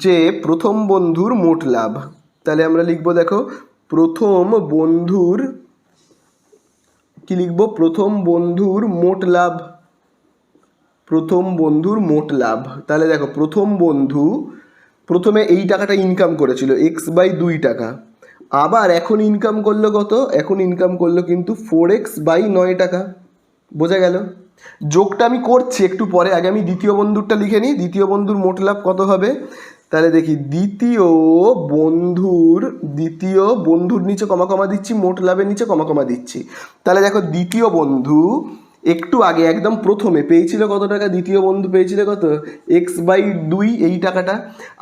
যে প্রথম বন্ধুর মোট লাভ। তাহলে আমরা লিখব, দেখো প্রথম বন্ধুর কি লিখব, প্রথম বন্ধুর মোট লাভ, প্রথম বন্ধুর মোট লাভ। তাহলে দেখো প্রথম বন্ধু প্রথমে এই টাকাটা ইনকাম করেছিল x/2 টাকা, আবার এখন ইনকাম করলো কত, এখন ইনকাম করলো কিন্তু 4x/9 টাকা। বোঝা গেল? যোগটা আমি করছি একটু পরে, আগে আমি দ্বিতীয় বন্ধুরটা লিখে নিই। দ্বিতীয় বন্ধুর মোট লাভ কত হবে, তাহলে দেখি দ্বিতীয় বন্ধুর নিচে কমা কমা দিচ্ছি, মোট লাভের নিচে কমা কমা দিচ্ছি। তাহলে দেখো দ্বিতীয় বন্ধু একটু আগে একদম প্রথমে পেয়েছিল কত টাকা, দ্বিতীয় বন্ধু পেয়েছিল কত, x/2 এই টাকাটা।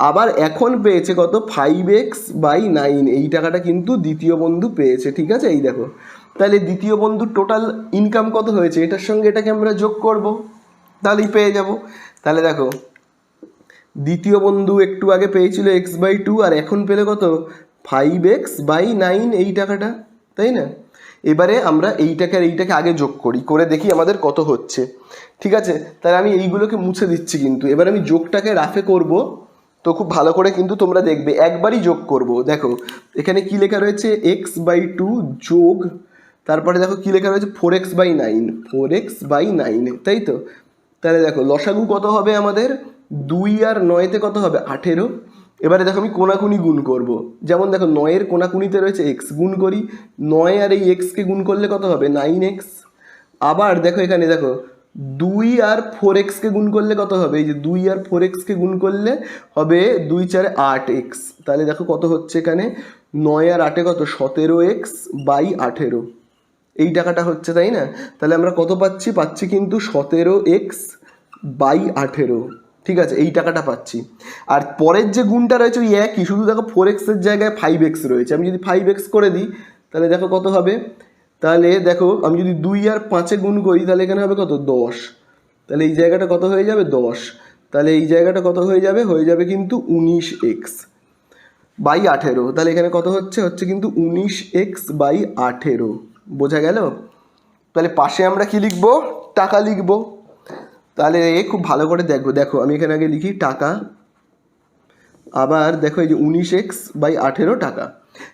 আবার এখন পেয়েছে কত, 5x/9 এই টাকাটা কিন্তু দ্বিতীয় বন্ধু পেয়েছে। ঠিক আছে, এই দেখো তাহলে দ্বিতীয় বন্ধুর টোটাল ইনকাম কত হয়েছে, এটার সঙ্গে এটাকে আমরা যোগ করব, তাহলেই পেয়ে যাব। তাহলে দেখো দ্বিতীয় বন্ধু একটু আগে পেয়েছিল x/2 আর এখন পেলে কত, 5x/9 এই টাকাটা, তাই না? এবারে আমরা এইটাকে আর এইটাকে আগে যোগ করি, করে দেখি আমাদের কত হচ্ছে। ঠিক আছে, তাহলে আমি এইগুলোকে মুছে দিচ্ছি, কিন্তু এবার আমি যোগটাকে রাফে করব। তো খুব ভালো করে কিন্তু তোমরা দেখবে, একবারই যোগ করব। দেখো এখানে কি লেখা রয়েছে, x/2 যোগ, তারপরে দেখো কি লেখা রয়েছে, 4x/9, তাই তো? তাহলে দেখো লসাগু কত হবে আমাদের, 2 আর 9তে কত হবে, 18। এবারে দেখো আমি কোনাকুনি গুণ করব। যেমন দেখো 9-এর কোনাকুনিতে রয়েছে x, গুণ করি, 9 আর এই এক্সকে গুণ করলে কত হবে, 9x। আবার দেখো এখানে দেখো 2 আর 4x গুণ করলে কত হবে? এই যে 2 আর 4x গুণ করলে হবে 2 4 8x। তাহলে দেখো কত হচ্ছে এখানে, 9 আর 8 কত, 17x বাই 18। এই টাকাটা হচ্ছে, তাই না? তাহলে আমরা কত পাচ্ছি? পাচ্ছি কিন্তু 17x বাই 18। ঠিক আছে, এই টাকাটা পাচ্ছি। আর পরের যে গুণটা রয়েছে ওই একই, শুধু দেখো 4x এর জায়গায় 5x রয়েছে। আমি যদি 5x করে দিই তাহলে দেখো কত হবে। তাহলে দেখো আমি যদি 2 আর 5 গুণ করি তাহলে এখানে হবে কত, 10। তাহলে এই জায়গাটা কত হয়ে যাবে, 10। তাহলে এই জায়গাটা কত হয়ে যাবে, হয়ে যাবে কিন্তু 19x বাই 18। তাহলে এখানে কত হচ্ছে, হচ্ছে কিন্তু 19x বাই 18। বোঝা গেল? তাহলে পাশে আমরা কি লিখবো, টাকা লিখবো। তাহলে খুব ভালো করে দেখবো, দেখো আমি এখানে আগে লিখি টাকা, আবার দেখো এই যে 19x বাই 18 টাকা।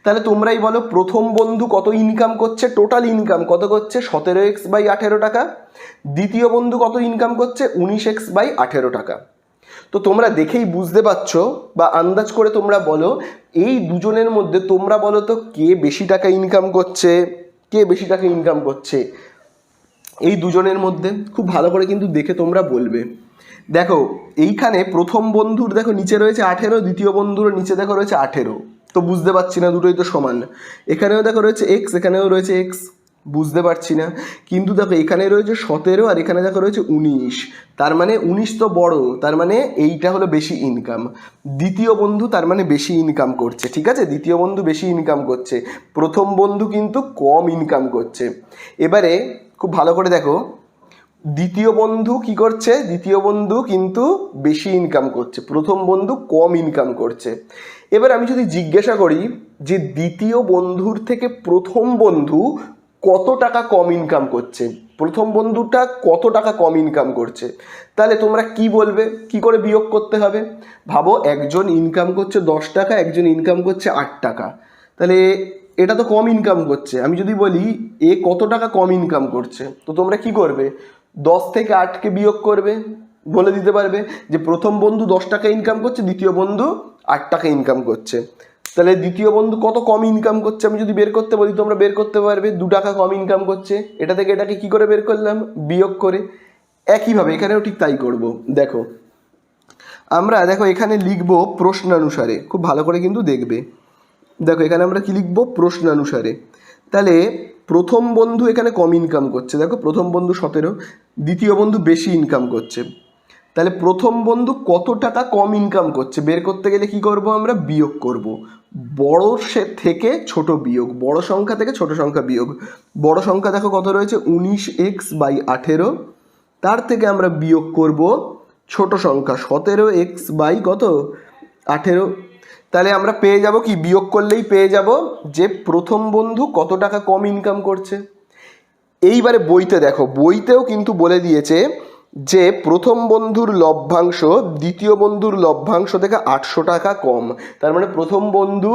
তাহলে তোমরাই বলো প্রথম বন্ধু কত ইনকাম করছে, টোটাল ইনকাম কত করছে, 17x বাই 18 টাকা। দ্বিতীয় বন্ধু কত ইনকাম করছে, 19x বাই 18 টাকা। তো তোমরা দেখেই বুঝতে পারছো বা আন্দাজ করে তোমরা বলো এই দুজনের মধ্যে তোমরা বলো তো কে বেশি টাকা ইনকাম করছে, কে বেশি টাকা ইনকাম করছে এই দুজনের মধ্যে। খুব ভালো করে কিন্তু দেখে তোমরা বলবে। দেখো এইখানে প্রথম বন্ধুর দেখো নিচে রয়েছে 18, দ্বিতীয় বন্ধুর নিচে দেখো রয়েছে 18। তো বুঝতে পারছি না, দুটোই তো সমান। এখানেও দেখো রয়েছে এক্স, এখানেও রয়েছে এক্স, বুঝতে পারছি না। কিন্তু দেখো এখানে রয়েছে 17 আর এখানে দেখো রয়েছে 19। তার মানে 19 তো বড়, তার মানে এইটা হলো বেশি ইনকাম। দ্বিতীয় বন্ধু তার মানে বেশি ইনকাম করছে। ঠিক আছে, দ্বিতীয় বন্ধু বেশি ইনকাম করছে, প্রথম বন্ধু কিন্তু কম ইনকাম করছে। এবারে খুব ভালো করে দেখো, দ্বিতীয় বন্ধু কি করছে, দ্বিতীয় বন্ধু কিন্তু বেশি ইনকাম করছে, প্রথম বন্ধু কম ইনকাম করছে। এবার আমি যদি জিজ্ঞাসা করি যে দ্বিতীয় বন্ধুর থেকে প্রথম বন্ধু কত টাকা কম ইনকাম করছে, প্রথম বন্ধুটা কত টাকা কম ইনকাম করছে, তাহলে তোমরা কি বলবে, কি করে বিয়োগ করতে হবে? ভাবো একজন ইনকাম করছে 10 টাকা, একজন ইনকাম করছে 8 টাকা। তাহলে এটা তো কম ইনকাম করছে। আমি যদি বলি এ কত টাকা কম ইনকাম করছে, তো তোমরা কি করবে, 10 থেকে 8কে বিয়োগ করবে, বলে দিতে পারবে যে প্রথম বন্ধু 10 টাকা ইনকাম করছে, দ্বিতীয় বন্ধু 8 টাকা ইনকাম করছে। তাহলে দ্বিতীয় বন্ধু কত কম ইনকাম করছে আমি যদি বের করতে বলি, তোমরা বের করতে পারবে 2 টাকা কম ইনকাম করছে। এটা থেকে এটাকে কি করে বের করলাম, বিয়োগ করে। একইভাবে এখানেও ঠিক তাই করব। দেখো আমরা দেখো এখানে লিখবো প্রশ্নানুসারে, খুব ভালো করে কিন্তু দেখবে। দেখো এখানে আমরা কি লিখবো, প্রশ্নানুসারে। তাহলে প্রথম বন্ধু এখানে কম ইনকাম করছে, দেখো প্রথম বন্ধু 17, দ্বিতীয় বন্ধু বেশি ইনকাম করছে। তাহলে প্রথম বন্ধু কত টাকা কম ইনকাম করছে বের করতে গেলে কি করব, আমরা বিয়োগ করব। বড় সে থেকে ছোট বিয়োগ, বড় সংখ্যা থেকে ছোট সংখ্যা বিয়োগ। বড় সংখ্যা দেখো কত রয়েছে, 19x বাই 18। তার থেকে আমরা বিয়োগ করব ছোট সংখ্যা 17x বাই কত, 18। তাহলে আমরা পেয়ে যাব কি, বিয়োগ করলেই পেয়ে যাব যে প্রথম বন্ধু কত টাকা কম ইনকাম করছে। এইবারে বইতে দেখো, বইতেও কিন্তু বলে দিয়েছে যে প্রথম বন্ধুর লভ্যাংশ দ্বিতীয় বন্ধুর লভ্যাংশ থেকে 800 টাকা কম। তার মানে প্রথম বন্ধু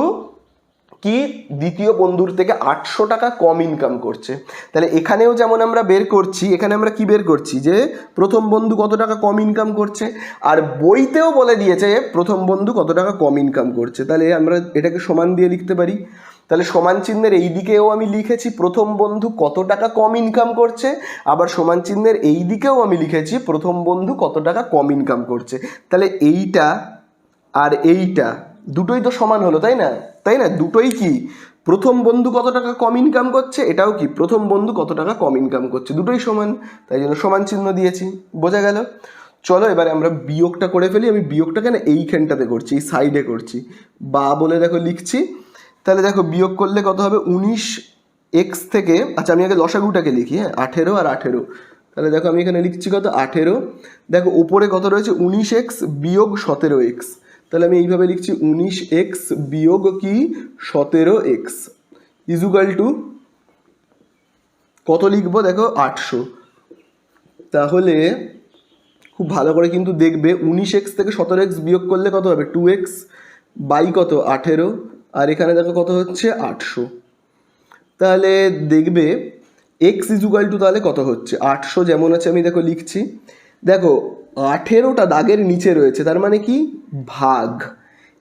কি দ্বিতীয় বন্ধুর থেকে 800 টাকা কম ইনকাম করছে। তাহলে এখানেও যেমন আমরা বের করছি, এখানে আমরা কি বের করছি যে প্রথম বন্ধু কত টাকা কম ইনকাম করছে, আর বইতেও বলে দিয়েছে প্রথম বন্ধু কত টাকা কম ইনকাম করছে। তাহলে আমরা এটাকে সমান দিয়ে লিখতে পারি। তাহলে সমান চিহ্নের এই দিকেও আমি লিখেছি প্রথম বন্ধু কত টাকা কম ইনকাম করছে, আবার সমান চিহ্নের এই দিকেও আমি লিখেছি প্রথম বন্ধু কত টাকা কম ইনকাম করছে। তাহলে এইটা আর এইটা দুটোই তো সমান হলো, তাই না? তাই না, দুটোই কি প্রথম বন্ধু কত টাকা কম ইনকাম করছে, এটাও কি প্রথম বন্ধু কত টাকা কম ইনকাম করছে, দুটোই সমান, তাই জন্য সমান চিহ্ন দিয়েছি। বোঝা গেল? চলো এবারে আমরা বিয়োগটা করে ফেলি। আমি বিয়োগটা কেন এইখানটাতে করছি, এই সাইডে করছি, বা বলে দেখো লিখছি। তাহলে দেখো বিয়োগ করলে কত হবে, 19x থেকে, আচ্ছা আমি আগে লসাগুটাকে লিখি, হ্যাঁ 18 আর 18। তাহলে দেখো আমি এখানে লিখছি কত, 18। দেখো উপরে কত রয়েছে, 19x বিয়োগ 17x। তাহলে আমি এইভাবে লিখছি 19x বিয়োগ কি 17x ইজুকাল টু কত লিখবো, দেখো 800। তাহলে খুব ভালো করে কিন্তু দেখবে 19x থেকে 17x বিয়োগ করলে কত হবে, 2x বাই কত 18, আর এখানে দেখো কত হচ্ছে 800। তাহলে দেখবে এক্স ইজুকাল টু তাহলে কত হচ্ছে, 800 যেমন আছে আমি দেখো লিখছি। দেখো 18টা দাগের নিচে রয়েছে, তার মানে কি ভাগ,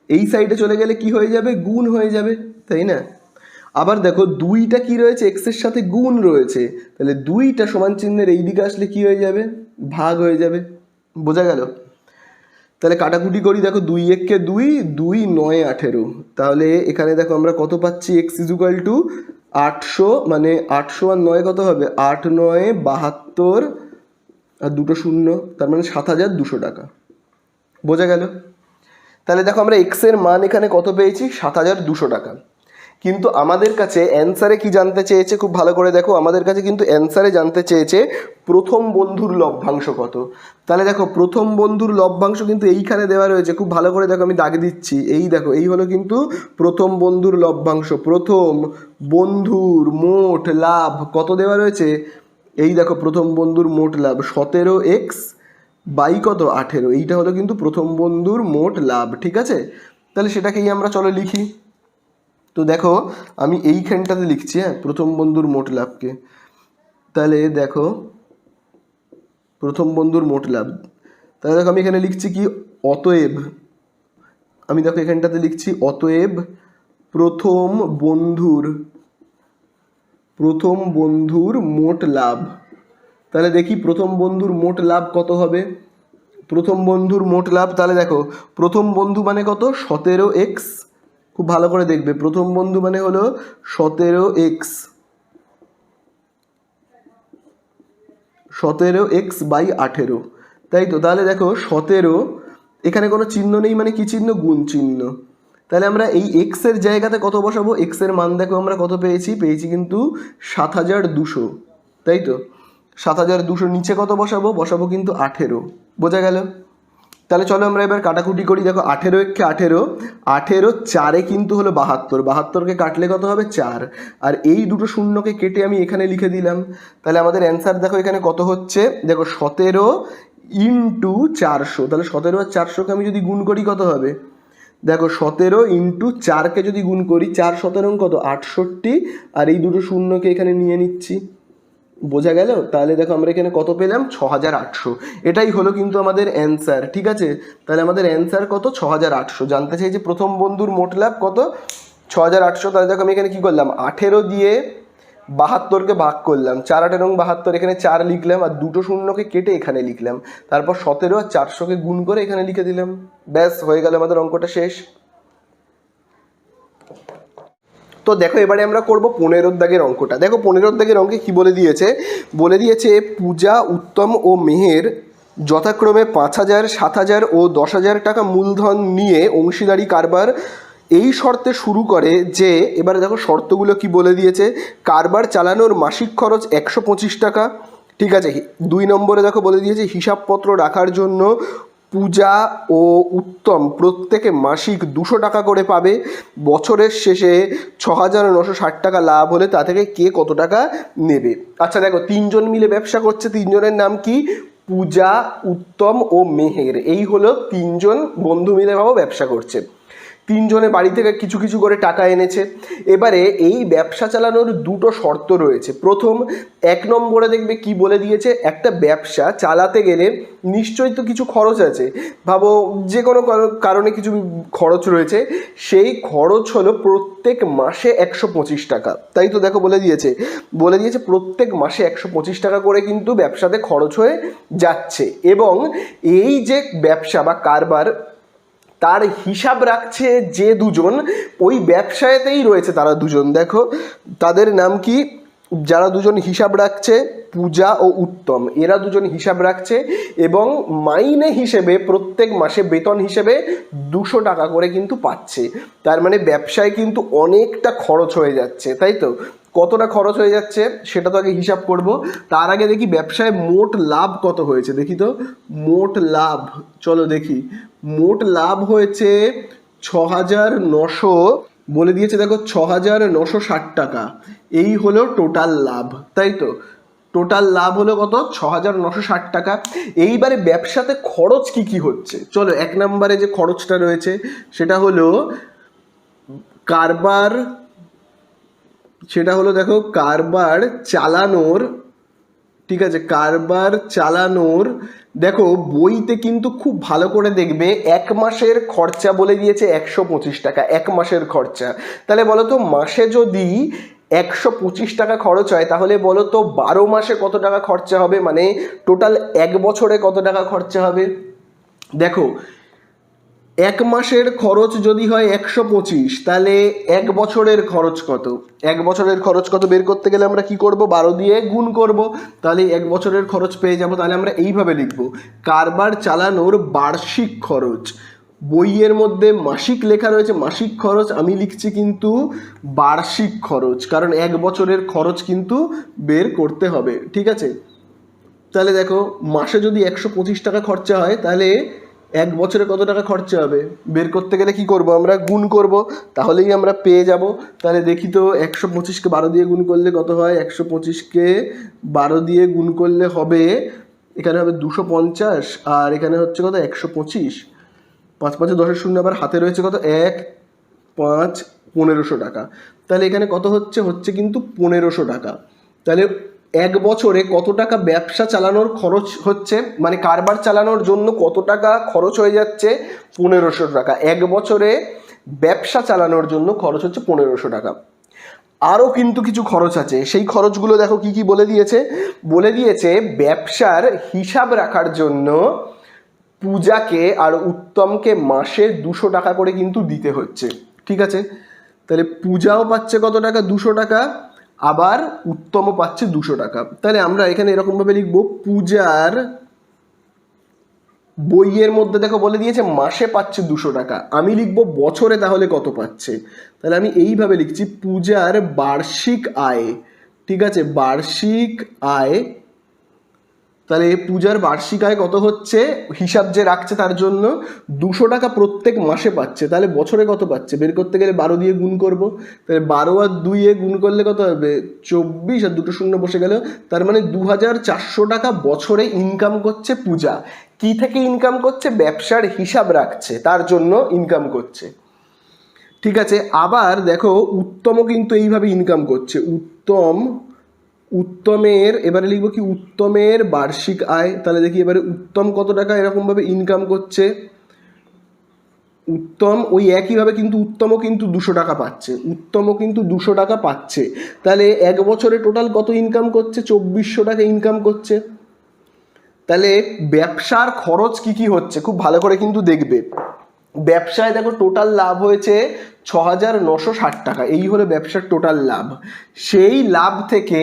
এই সাইডে চলে গেলে কি হয়ে যাবে, গুণ হয়ে যাবে, তাই না? আবার দেখো দুইটা কি রয়েছে, এক্সের সাথে গুণ রয়েছে, তাহলে দুইটা সমান চিহ্নের এই দিকে আসলে কি হয়ে যাবে, ভাগ হয়ে যাবে। বোঝা গেল? তাহলে কাটাকুটি করি, দেখো 2 1 2, 2 9 18, তাহলে এখানে দেখো আমরা কত পাচ্ছি, এক্স ইজ ইকুয়াল টু 800, মানে 800 আর 9 কত হবে, 8 9 72 আর দুটো শূন্য, তার মানে 7200 টাকা। বোঝা গেল? তাহলে দেখো আমরা এক্স এর মান এখানে কত পেয়েছি, 7200 টাকা। কিন্তু আমাদের কাছে অ্যান্সারে কি জানতে চেয়েছে, খুব ভালো করে দেখো, আমাদের কাছে কিন্তু অ্যান্সারে জানতে চেয়েছে প্রথম বন্ধুর লভ্যাংশ কত। তাহলে দেখো প্রথম বন্ধুর লভ্যাংশ কিন্তু এইখানে দেওয়া রয়েছে, খুব ভালো করে দেখো, আমি দাগ দিচ্ছি, এই দেখো এই হলো কিন্তু প্রথম বন্ধুর লভ্যাংশ। প্রথম বন্ধুর মোট লাভ কত দেওয়া রয়েছে, এই দেখো প্রথম বন্ধুর মোট লাভ 17x বাই কত 18, এইটা হলো কিন্তু প্রথম বন্ধুর মোট লাভ। ঠিক আছে, তাহলে সেটাকেই আমরা চলো লিখি। তো দেখো আমি এইখানটাতে লিখছি, হ্যাঁ, প্রথম বন্ধুর মোট লাভকে। তাহলে দেখো প্রথম বন্ধুর মোট লাভ, তাহলে দেখো আমি এখানে লিখছি কি, অতএব, আমি দেখো এখানটাতে লিখছি অতএব প্রথম বন্ধুর মোট লাভ। তাহলে দেখি প্রথম বন্ধুর মোট লাভ কত হবে, প্রথম বন্ধুর মোট লাভ, তাহলে দেখো প্রথম বন্ধু মানে কত, 17x, খুব ভালো করে দেখবে, প্রথম বন্ধু মানে হলো 17x বাই 18, তাই তো। তাহলে দেখো 17, এখানে কোনো চিহ্ন নেই, মানে কি চিহ্ন, গুণ চিহ্ন। তাহলে আমরা এই এক্স এর জায়গাতে কত বসাবো, এক্স এর মান দেখো আমরা কত পেয়েছি কিন্তু 7200, তাই তো। 7200 নিচে কত বসাবো কিন্তু 18। বোঝা গেল? তাহলে চলো আমরা এবার কাটাকুটি করি। দেখো 18 একে 18, 18 4-এ কিন্তু হলো 72, 72কে কাটলে কত হবে 4, আর এই দুটো শূন্যকে কেটে আমি এখানে লিখে দিলাম। তাহলে আমাদের অ্যান্সার দেখো এখানে কত হচ্ছে, দেখো 17 ইন্টু 400, তাহলে 17 আর 400কে আমি যদি গুণ করি কত হবে, দেখো 17 ইন্টু 4কে যদি গুণ করি, 4 17 কত 68, আর এই দুটো শূন্যকে এখানে নিয়ে নিচ্ছি। বোঝা গেল? তাহলে দেখো আমরা এখানে কত পেলাম, 6800। এটাই হলো কিন্তু আমাদের অ্যান্সার। ঠিক আছে, তাহলে আমাদের অ্যান্সার কত, 6800। জানতে চাই যে প্রথম বন্ধুর মোট লাভ কত, 6800। তাহলে দেখো আমি এখানে কি করলাম, 18 দিয়ে 72কে ভাগ করলাম, 4 8 এবং 72, এখানে 4 লিখলাম, আর দুটো শূন্যকে কেটে এখানে লিখলাম, তারপর 17 আর 400কে গুণ করে এখানে লিখে দিলাম। ব্যাস হয়ে গেল, আমাদের অঙ্কটা শেষ। তো দেখো এবারে আমরা করব 15 দাগের অঙ্কটা। দেখো 15 দাগের অঙ্কে কি বলে দিয়েছে, পূজা, উত্তম ও মেহের যথাক্রমে 5000, 7000 ও 10,000 টাকা মূলধন নিয়ে অংশীদারি কারবার এই শর্তে শুরু করে যে, এবারে দেখো শর্তগুলো কি বলে দিয়েছে, কারবার চালানোর মাসিক খরচ 125 টাকা। ঠিক আছে, 2 নম্বরে দেখো বলে দিয়েছে হিসাবপত্র রাখার জন্য পূজা ও উত্তম প্রত্যেকে মাসিক 200 টাকা করে পাবে। বছরের শেষে 6,960 টাকা লাভ হলে তা থেকে কে কত টাকা নেবে। আচ্ছা দেখো 3 জন মিলে ব্যবসা করছে, 3 জনের নাম কি, পূজা, উত্তম ও মেহের, এই হলো 3 জন বন্ধু মিলে ব্যবসা করছে। 3 জনে বাড়ি থেকে কিছু কিছু করে টাকা এনেছে। এবারে এই ব্যবসা চালানোর দুটো শর্ত রয়েছে। প্রথম, 1 নম্বরে দেখবে কি বলে দিয়েছে, একটা ব্যবসা চালাতে গেলে নিশ্চয়ই তো কিছু খরচ আছে, ভাবো যে কোনো কারণে কিছু খরচ রয়েছে, সেই খরচ হলো প্রত্যেক মাসে 125 টাকা। তাই তো দেখো বলে দিয়েছে প্রত্যেক মাসে 125 টাকা করে কিন্তু ব্যবসাতে খরচ হয়ে যাচ্ছে। এবং এই যে ব্যবসা বা কারবার, তার হিসাব রাখছে যে দুজন, ওই ব্যবসায়তেই রয়েছে তারা দুজন। দেখো তাদের নাম কি, যারা দুজন হিসাব রাখছে, পূজা ও উত্তম, এরা দুজন হিসাব রাখছে এবং মাইনে হিসেবে প্রত্যেক মাসে বেতন হিসেবে 200 টাকা করে কিন্তু পাচ্ছে। তার মানে ব্যবসায় কিন্তু অনেকটা খরচ হয়ে যাচ্ছে, তাই তো। কতটা খরচ হয়ে যাচ্ছে সেটা তো আগে হিসাব করব। তার আগে দেখি ব্যবসায় মোট লাভ কত হয়েছে, দেখি তো মোট লাভ, চলো দেখি। মোট লাভ হয়েছে 6,900, বলে দিয়েছে দেখো 6,960 টাকা, এই হলো টোটাল লাভ, তাই তো। টোটাল লাভ হলো কত, 6,960 টাকা। এইবারে ব্যবসাতে খরচ কি কি হচ্ছে, চলো 1 নম্বরে যে খরচটা রয়েছে সেটা হলো কারবার, সেটা হলো দেখো কারবার চালানোর ঠিক আছে, কারবার চালানোর দেখো বইতে কিন্তু খুব ভালো করে দেখবে 1 মাসের খরচা বলে দিয়েছে 125 টাকা, 1 মাসের খরচা। তাহলে বলো তো মাসে যদি 125 টাকা খরচ হয় তাহলে বলো তো 12 মাসে কত টাকা খরচা হবে, মানে টোটাল 1 বছরে কত টাকা খরচা হবে। দেখো 1 মাসের খরচ যদি হয় 125, তাহলে 1 বছরের খরচ কত, 1 বছরের খরচ কত বের করতে গেলে আমরা কি করব, 12 দিয়ে গুণ করব, তাহলে 1 বছরের খরচ পেয়ে যাব। তাহলে আমরা এইভাবে লিখব, কারবার চালানোর বার্ষিক খরচ। বইয়ের মধ্যে মাসিক লেখা রয়েছে মাসিক খরচ, আমি লিখছি কিন্তু বার্ষিক খরচ, কারণ 1 বছরের খরচ কিন্তু বের করতে হবে। ঠিক আছে, তাহলে দেখো মাসে যদি 125 টাকা খরচা হয় তাহলে 1 বছরে কত টাকা খরচা হবে বের করতে গেলে কি করব, আমরা গুণ করব, তাহলেই আমরা পেয়ে যাব। তাহলে দেখি তো 125কে 12 দিয়ে গুণ করলে কত হয়, 125কে 12 দিয়ে গুণ করলে হবে, এখানে হবে 250, আর এখানে হচ্ছে কত 125, 5 5 10 শূন্য, আবার হাতে রয়েছে কত 1 5 1500 টাকা। তাহলে এখানে কত হচ্ছে, হচ্ছে কিন্তু 1500 টাকা। তাহলে 1 বছরে কত টাকা ব্যবসা চালানোর খরচ হচ্ছে, মানে কারবার চালানোর জন্য কত টাকা খরচ হয়ে যাচ্ছে, 1500 টাকা। 1 বছরে ব্যবসা চালানোর জন্য খরচ হচ্ছে 1500 টাকা। আরও কিন্তু কিছু খরচ আছে, সেই খরচগুলো দেখো কি কি বলে দিয়েছে। বলে দিয়েছে ব্যবসার হিসাব রাখার জন্য পূজাকে আর উত্তমকে মাসে 200 টাকা করে কিন্তু দিতে হচ্ছে। ঠিক আছে, তাহলে পূজাও পাচ্ছে কত টাকা, 200 টাকা, আবার উত্তমও পাচ্ছে 200 টাকা। তাহলে আমরা এখানে এরকমভাবে লিখব, পূজার বইয়ের মধ্যে দেখো বলে দিয়েছে মাসে পাচ্ছে 200 টাকা, আমি লিখব বছরে তাহলে কত পাচ্ছে। তাহলে আমি এইভাবে লিখছি, পূজার বার্ষিক আয়। ঠিক আছে, বার্ষিক আয়, তাহলে পূজার বার্ষিক আয় কত হচ্ছে, হিসাব যে রাখছে তার জন্য 200 টাকা প্রত্যেক মাসে পাচ্ছে। তাহলে বছরে কত পাচ্ছে বের করতে গেলে 12 দিয়ে গুণ করব, তাহলে 12 আর 2 এ গুণ করলে কত হবে 24, আর 2টো শূন্য বসে গেল, তার মানে 2400 টাকা বছরে ইনকাম করছে পূজা। কি থেকে ইনকাম করছে, ব্যবসার হিসাব রাখছে তার জন্য ইনকাম করছে। ঠিক আছে, আবার দেখো উত্তমও কিন্তু এইভাবে ইনকাম করছে, উত্তমের এবারে লিখব কি, উত্তমের বার্ষিক আয়। তাহলে দেখি এবারে উত্তম কত টাকা এরকমভাবে ইনকাম করছে, উত্তম ওই একইভাবে কিন্তু উত্তমও কিন্তু 200 টাকা পাচ্ছে, উত্তমও কিন্তু 200 টাকা পাচ্ছে। তাহলে 1 বছরে টোটাল কত ইনকাম করছে, 2400 টাকা ইনকাম করছে। তাহলে ব্যবসার খরচ কি কি হচ্ছে খুব ভালো করে কিন্তু দেখবে। ব্যবসায় দেখো টোটাল লাভ হয়েছে 6960 টাকা, এই হলো ব্যবসার টোটাল লাভ। সেই লাভ থেকে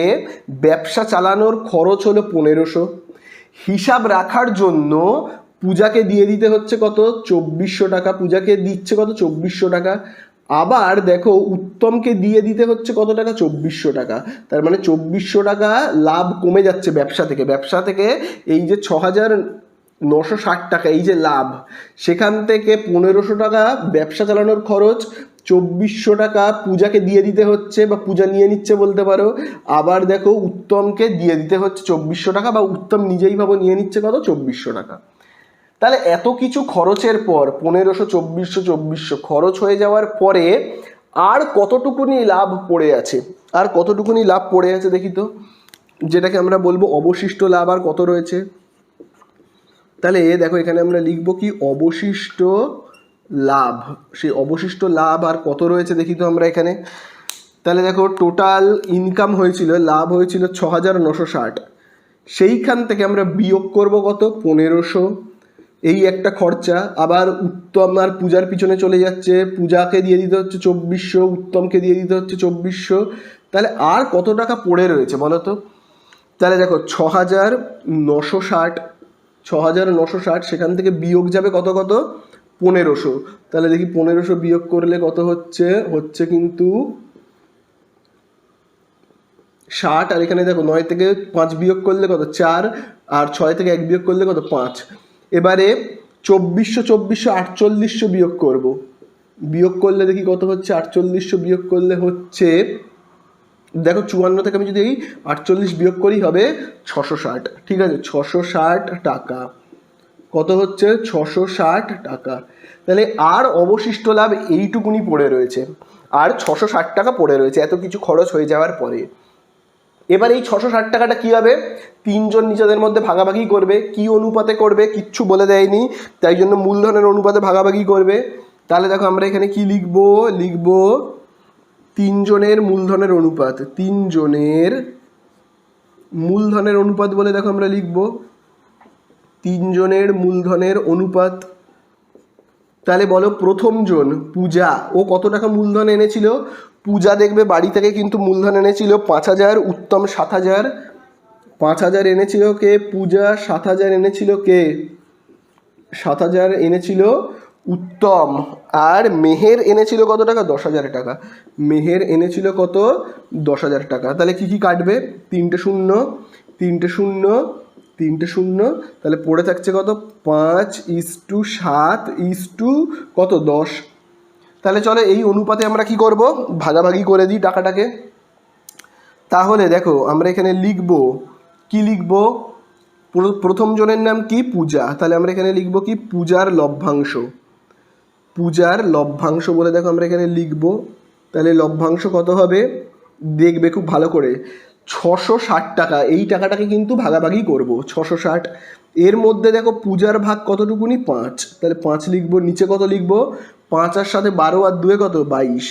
ব্যবসা চালানোর খরচ হলো 1500, হিসাব রাখার জন্য পূজাকে দিয়ে দিতে হচ্ছে কত 2400 টাকা, পূজাকে দিচ্ছে কত 2400 টাকা, আবার দেখো উত্তমকে দিয়ে দিতে হচ্ছে কত টাকা 2400 টাকা। তার মানে 2400 টাকা লাভ কমে যাচ্ছে ব্যবসা থেকে, ব্যবসা থেকে এই যে 6960 টাকা এই যে লাভ, সেখান থেকে 1500 টাকা ব্যবসা চালানোর খরচ, 2400 টাকা পূজাকে দিয়ে দিতে হচ্ছে বা পূজা নিয়ে নিচ্ছে বলতে পারো, আবার দেখো উত্তমকে দিয়ে দিতে হচ্ছে 2400 টাকা, বা উত্তম নিজেই ভাবো নিয়ে নিচ্ছে কত 2400 টাকা। তাহলে এত কিছু খরচের পর 1500 2400 খরচ হয়ে যাওয়ার পরে আর কতটুকুনি লাভ পড়ে আছে, আর কতটুকুনি লাভ পড়ে আছে দেখি তো, যেটাকে আমরা বলবো অবশিষ্ট লাভ আর কত রয়েছে। তাহলে দেখো এখানে আমরা লিখবো কি অবশিষ্ট লাভ, সেই অবশিষ্ট লাভ আর কত রয়েছে দেখি তো আমরা এখানে। তাহলে দেখো টোটাল ইনকাম হয়েছিল, লাভ হয়েছিল 6960, সেইখান থেকে আমরা বিয়োগ করব কত 1500, এই একটা খরচা, আবার উত্তম আর পূজার পিছনে চলে যাচ্ছে, পূজাকে দিয়ে দিতে হচ্ছে 2400, উত্তমকে দিয়ে দিতে হচ্ছে 2400, তাহলে আর কত টাকা পড়ে রয়েছে বলো তো। তাহলে দেখো 6960, সেখান থেকে বিয়োগ যাবে কত কত 1500, তাহলে দেখি 1500 বিয়োগ করলে কত হচ্ছে, হচ্ছে কিন্তু 60, আর এখানে দেখো 9 থেকে 5 বিয়োগ করলে কত 4, আর 6 থেকে 1 বিয়োগ করলে কত 5। এবারে 2400 4800 বিয়োগ করব, বিয়োগ করলে দেখি কত হচ্ছে, 4800 বিয়োগ করলে হচ্ছে দেখো 54 থেকে আমি যদি 48 বিয়োগ করি হবে 660। ঠিক আছে, 660 টাকা, কত হচ্ছে 660 টাকা। তাহলে আর অবশিষ্ট লাভ এইটুকুনি পড়ে রয়েছে, আর 660 টাকা পড়ে রয়েছে এত কিছু খরচ হয়ে যাওয়ার পরে। এবার এই 660 টাকাটা কী হবে, তিনজন নিজেদের মধ্যে ভাগাভাগি করবে। কি অনুপাতে করবে কিচ্ছু বলে দেয়নি, তাই জন্য মূলধনের অনুপাতে ভাগাভাগি করবে। তাহলে দেখো আমরা এখানে কি লিখব তিনজনের মূলধনের অনুপাত, তিনজনের মূলধনের অনুপাত বলে দেখো আমরা লিখব তিনজনের মূলধনের অনুপাত। তাহলে বলো প্রথম জন পূজা, ও কত টাকা মূলধন এনেছিল? পূজা দেখবে বাড়ি থেকে কিন্তু মূলধন এনেছিল 5,000, উত্তম 7,000। 5,000 এনেছিল কে? পূজা। 7,000 এনেছিল কে? 7,000 এনেছিল উত্তম। আর মেহের এনেছিল কত টাকা? 10,000 টাকা। মেহের এনেছিল কত? 10,000 টাকা। তাহলে কি কি কাটবে? 3টে শূন্য, 3টে শূন্য, 3টে শূন্য। তাহলে পড়ে থাকছে কত? 5:7 কত? 10। তাহলে চলো এই অনুপাতে আমরা কি করব, ভাগাভাগি করে দিই টাকাটাকে। তাহলে দেখো আমরা এখানে লিখব কি লিখব, প্রথম জনের নাম কি? পূজা। তাহলে আমরা এখানে লিখব কি? পূজার লভ্যাংশ। পূজার লভ্যাংশ বলে দেখো আমরা এখানে লিখব। তাহলে লভ্যাংশ কত হবে দেখবে খুব ভালো করে, 660 টাকা। এই টাকাটাকে কিন্তু ভাগাভাগি করব 660। এর মধ্যে দেখো পূজার ভাগ কতটুকুনি? 5। তাহলে 5 লিখব। নিচে কত লিখব? 5 আর সাথে 12 আর 2 কত? 22।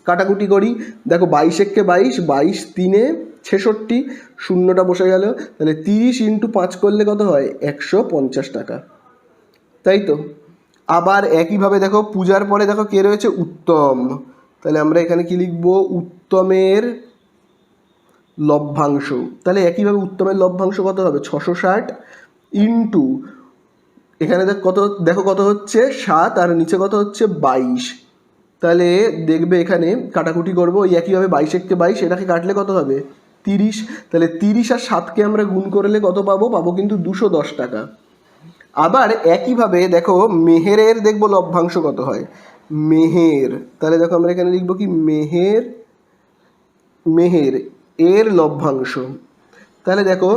কাটাকুটি করি, দেখো 22 একে 22, 22 3 66, শূন্যটা বসে গেল। তাহলে 30 × 5 করলে কত হয়? 150 টাকা, তাই তো। আবার একইভাবে দেখো পূজার পরে দেখো কে রয়েছে? উত্তম। তাহলে আমরা এখানে কি লিখব? উত্তমের লভ্যাংশ। তাহলে একইভাবে উত্তমের লভ্যাংশ কত হবে? 660 ইন্টু এখানে দেখো কত হচ্ছে? 7, আর নিচে কত হচ্ছে? 22। তাহলে দেখবে এখানে কাটাকুটি করবো, ওই একইভাবে 22 একে 22, এটাকে কাটলে কত হবে? 30। তাহলে 30 আর 7কে আমরা গুণ করলে কত পাবো? পাবো কিন্তু 210 টাকা। আবার একইভাবে দেখো মেহেরের দেখবো লভ্যাংশ কত হয়। মেহের, তাহলে দেখো আমরা এখানে লিখবো কি? মেহের এর লভ্যাংশ। তাহলে দেখো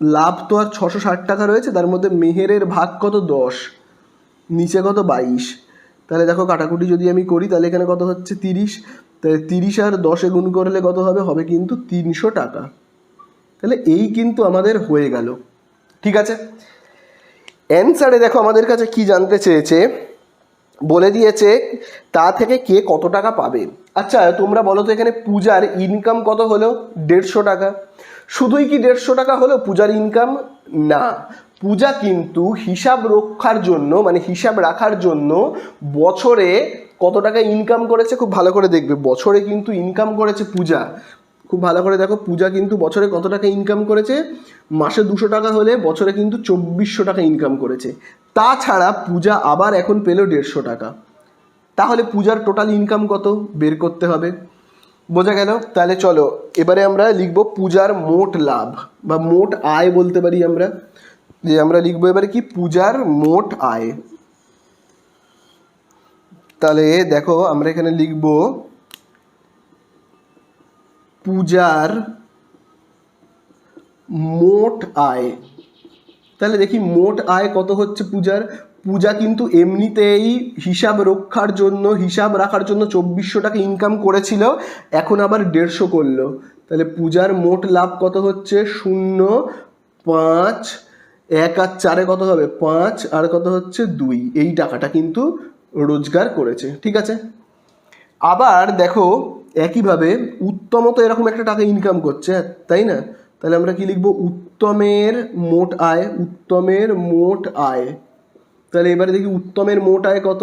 লাভ তো আর 660 টাকা রয়েছে, তার মধ্যে মেহেরের ভাগ কত? 10, নিচে কত? 22। তাহলে দেখো কাটাকুটি যদি আমি করি তাহলে এখানে কত হচ্ছে? 30। তাহলে 30 আর 10 গুণ করলে কত হবে? হবে কিন্তু 300 টাকা। তাহলে এই কিন্তু আমাদের হয়ে গেল। ঠিক আছে, অ্যান্সারে দেখো আমাদের কাছে কি জানতে চেয়েছে, বলে দিয়েছে তা থেকে কে কত টাকা পাবে। আচ্ছা তোমরা বলো তো, এখানে পূজার ইনকাম কত হলো? 150 টাকা। শুধুই কি 150 টাকা হলো পূজার ইনকাম? না, পূজা কিন্তু হিসাব রক্ষার জন্য, মানে হিসাব রাখার জন্য বছরে কত টাকা ইনকাম করেছে খুব ভালো করে দেখবে। বছরে কিন্তু ইনকাম করেছে পূজা, খুব ভালো করে দেখো, পূজা কিন্তু বছরে কত টাকা ইনকাম করেছে? মাসে 200 টাকা হলে বছরে কিন্তু 2400 টাকা ইনকাম করেছে। তাছাড়া পূজা আবার এখন পেল 150 টাকা। তাহলে পূজার টোটাল ইনকাম কত বের করতে হবে, বোঝা গেল? তাহলে চলো এবারে আমরা লিখব পূজার মোট লাভ বা মোট আয় বলতে পারি আমরা, যে আমরা লিখবো এবারে কি? পূজার মোট আয়। তাহলে দেখো আমরা এখানে লিখব পূজার মোট আয়। তাহলে দেখি মোট আয় কত হচ্ছে পূজার। পূজা কিন্তু এমনিতেই হিসাব রক্ষার জন্য, হিসাব রাখার জন্য 2400 টাকা ইনকাম করেছিল, এখন আবার 150 করলো। তাহলে পূজার মোট লাভ কত হচ্ছে? 0, 5, 1 আর 4 কত হবে? 5, আর কত হচ্ছে? 2। এই টাকাটা কিন্তু রোজগার করেছে। ঠিক আছে, আবার দেখো একইভাবে উত্তমও তো এরকম একটা টাকা ইনকাম করছে, তাই না? তাহলে আমরা কি লিখবো? উত্তমের মোট আয়। উত্তমের মোট আয়। তাহলে এবারে দেখি উত্তমের মোট আয় কত।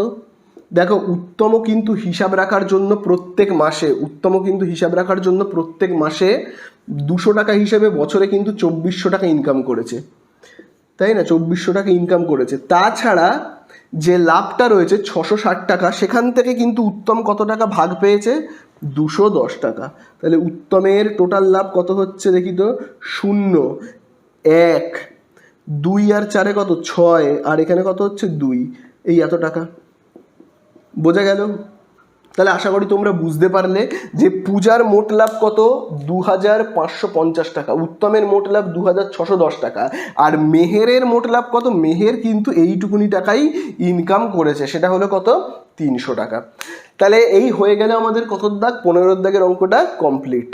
দেখো উত্তমও কিন্তু হিসাব রাখার জন্য প্রত্যেক মাসে, উত্তমও কিন্তু হিসাব রাখার জন্য প্রত্যেক মাসে 200 টাকা হিসেবে বছরে কিন্তু 2400 টাকা ইনকাম করেছে, তাই না? 2400 টাকা ইনকাম করেছে। তাছাড়া যে লাভটা রয়েছে 660 টাকা, সেখান থেকে কিন্তু উত্তম কত টাকা ভাগ পেয়েছে? 210 টাকা। তাহলে উত্তমের টোটাল লাভ কত হচ্ছে দেখি তো? 0, 1, 2 আর 4 কত? 6, আর এখানে কত হচ্ছে? 2। এই এত টাকা, বোঝা গেল? তাহলে আশা করি তোমরা বুঝতে পারলে যে পূজার মোট লাভ কত? 2550 টাকা। উত্তমের মোট লাভ 2610 টাকা। আর মেহেরের মোট লাভ কত? মেহের কিন্তু এইটুকুনি টাকাই ইনকাম করেছে, সেটা হলো কত? 300 টাকা। তাহলে এই হয়ে গেলে আমাদের কত দাগ? 15 দাগের অঙ্কটা কমপ্লিট।